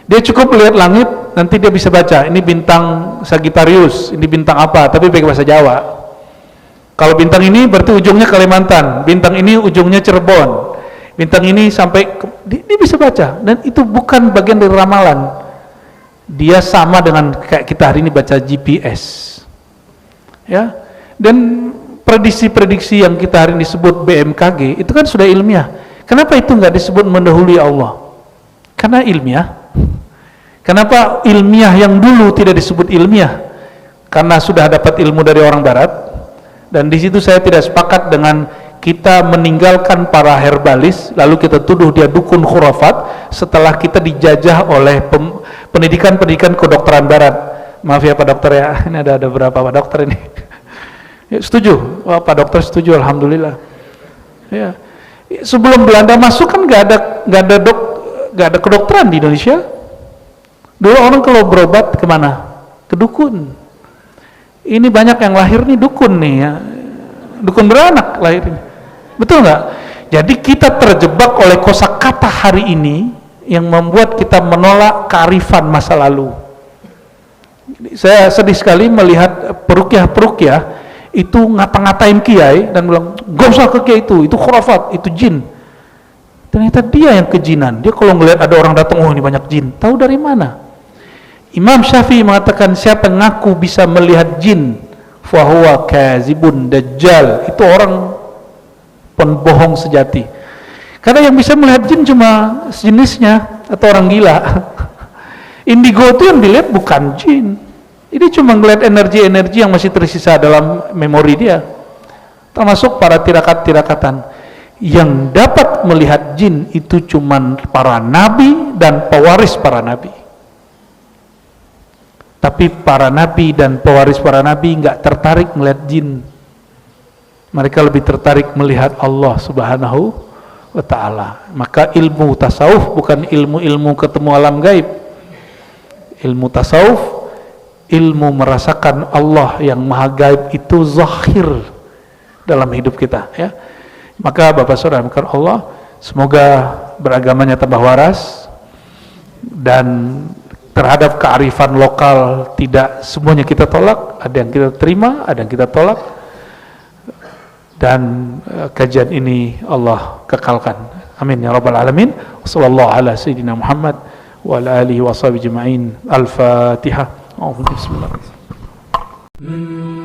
S1: Dia cukup lihat langit, nanti dia bisa baca. Ini bintang Sagittarius, ini bintang apa? Tapi pakai bahasa Jawa. Kalau bintang ini berarti ujungnya Kalimantan, bintang ini ujungnya Cirebon, bintang ini sampai dia bisa baca. Dan itu bukan bagian dari ramalan. Dia sama dengan kayak kita hari ini baca GPS, ya. Dan prediksi-prediksi yang kita hari ini sebut BMKG itu kan sudah ilmiah. Kenapa itu nggak disebut mendahului Allah? Karena ilmiah. Kenapa ilmiah yang dulu tidak disebut ilmiah? Karena sudah dapat ilmu dari orang Barat. Dan di situ saya tidak sepakat dengan kita meninggalkan para herbalis, lalu kita tuduh dia dukun khurafat setelah kita dijajah oleh pendidikan kedokteran Barat. Maaf ya Pak Dokter ya, ini ada berapa Pak Dokter ini? Ya, setuju? Oh, Pak Dokter setuju, alhamdulillah. Ya. Sebelum Belanda masuk kan nggak ada kedokteran di Indonesia. Dulu orang kalau berobat kemana? Ke dukun. Ini banyak yang lahir nih dukun nih ya. Dukun beranak lahir ini. Betul nggak? Jadi kita terjebak oleh kosakata hari ini yang membuat kita menolak kearifan masa lalu. Saya sedih sekali melihat perukiah itu ngata-ngatain kiai dan bilang, gak usah ke kiai itu khurafat, itu jin. Ternyata dia yang kejinan. Dia kalau ngelihat ada orang datang, oh ini banyak jin. Tahu dari mana? Imam Syafi'i mengatakan siapa yang ngaku bisa melihat jin, fahuwa kazibun dajjal, itu orang pembohong sejati. Karena yang bisa melihat jin cuma sejenisnya atau orang gila. Indigo itu yang dilihat bukan jin. Ini cuma ngelihat energi-energi yang masih tersisa dalam memori dia. Termasuk para tirakat-tirakatan. Yang dapat melihat jin itu cuma para nabi dan pewaris para nabi. Tapi para nabi dan pewaris para nabi nggak tertarik melihat jin. Mereka lebih tertarik melihat Allah Subhanahu wa ta'ala. Maka ilmu tasawuf bukan ilmu-ilmu ketemu alam gaib. Ilmu tasawuf, ilmu merasakan Allah yang maha gaib itu zahir dalam hidup kita, ya. Maka Bapak Saudara Allah, semoga beragamanya tambah waras dan terhadap kearifan lokal tidak semuanya kita tolak, ada yang kita terima, ada yang kita tolak. Dan kajian ini Allah kekalkan. Amin ya rabbal alamin. Wassallallahu ala sayyidina Muhammad wa ala alihi wa sahbihi ajma'in. Al-Fatihah. Bismillahirrahmanirrahim.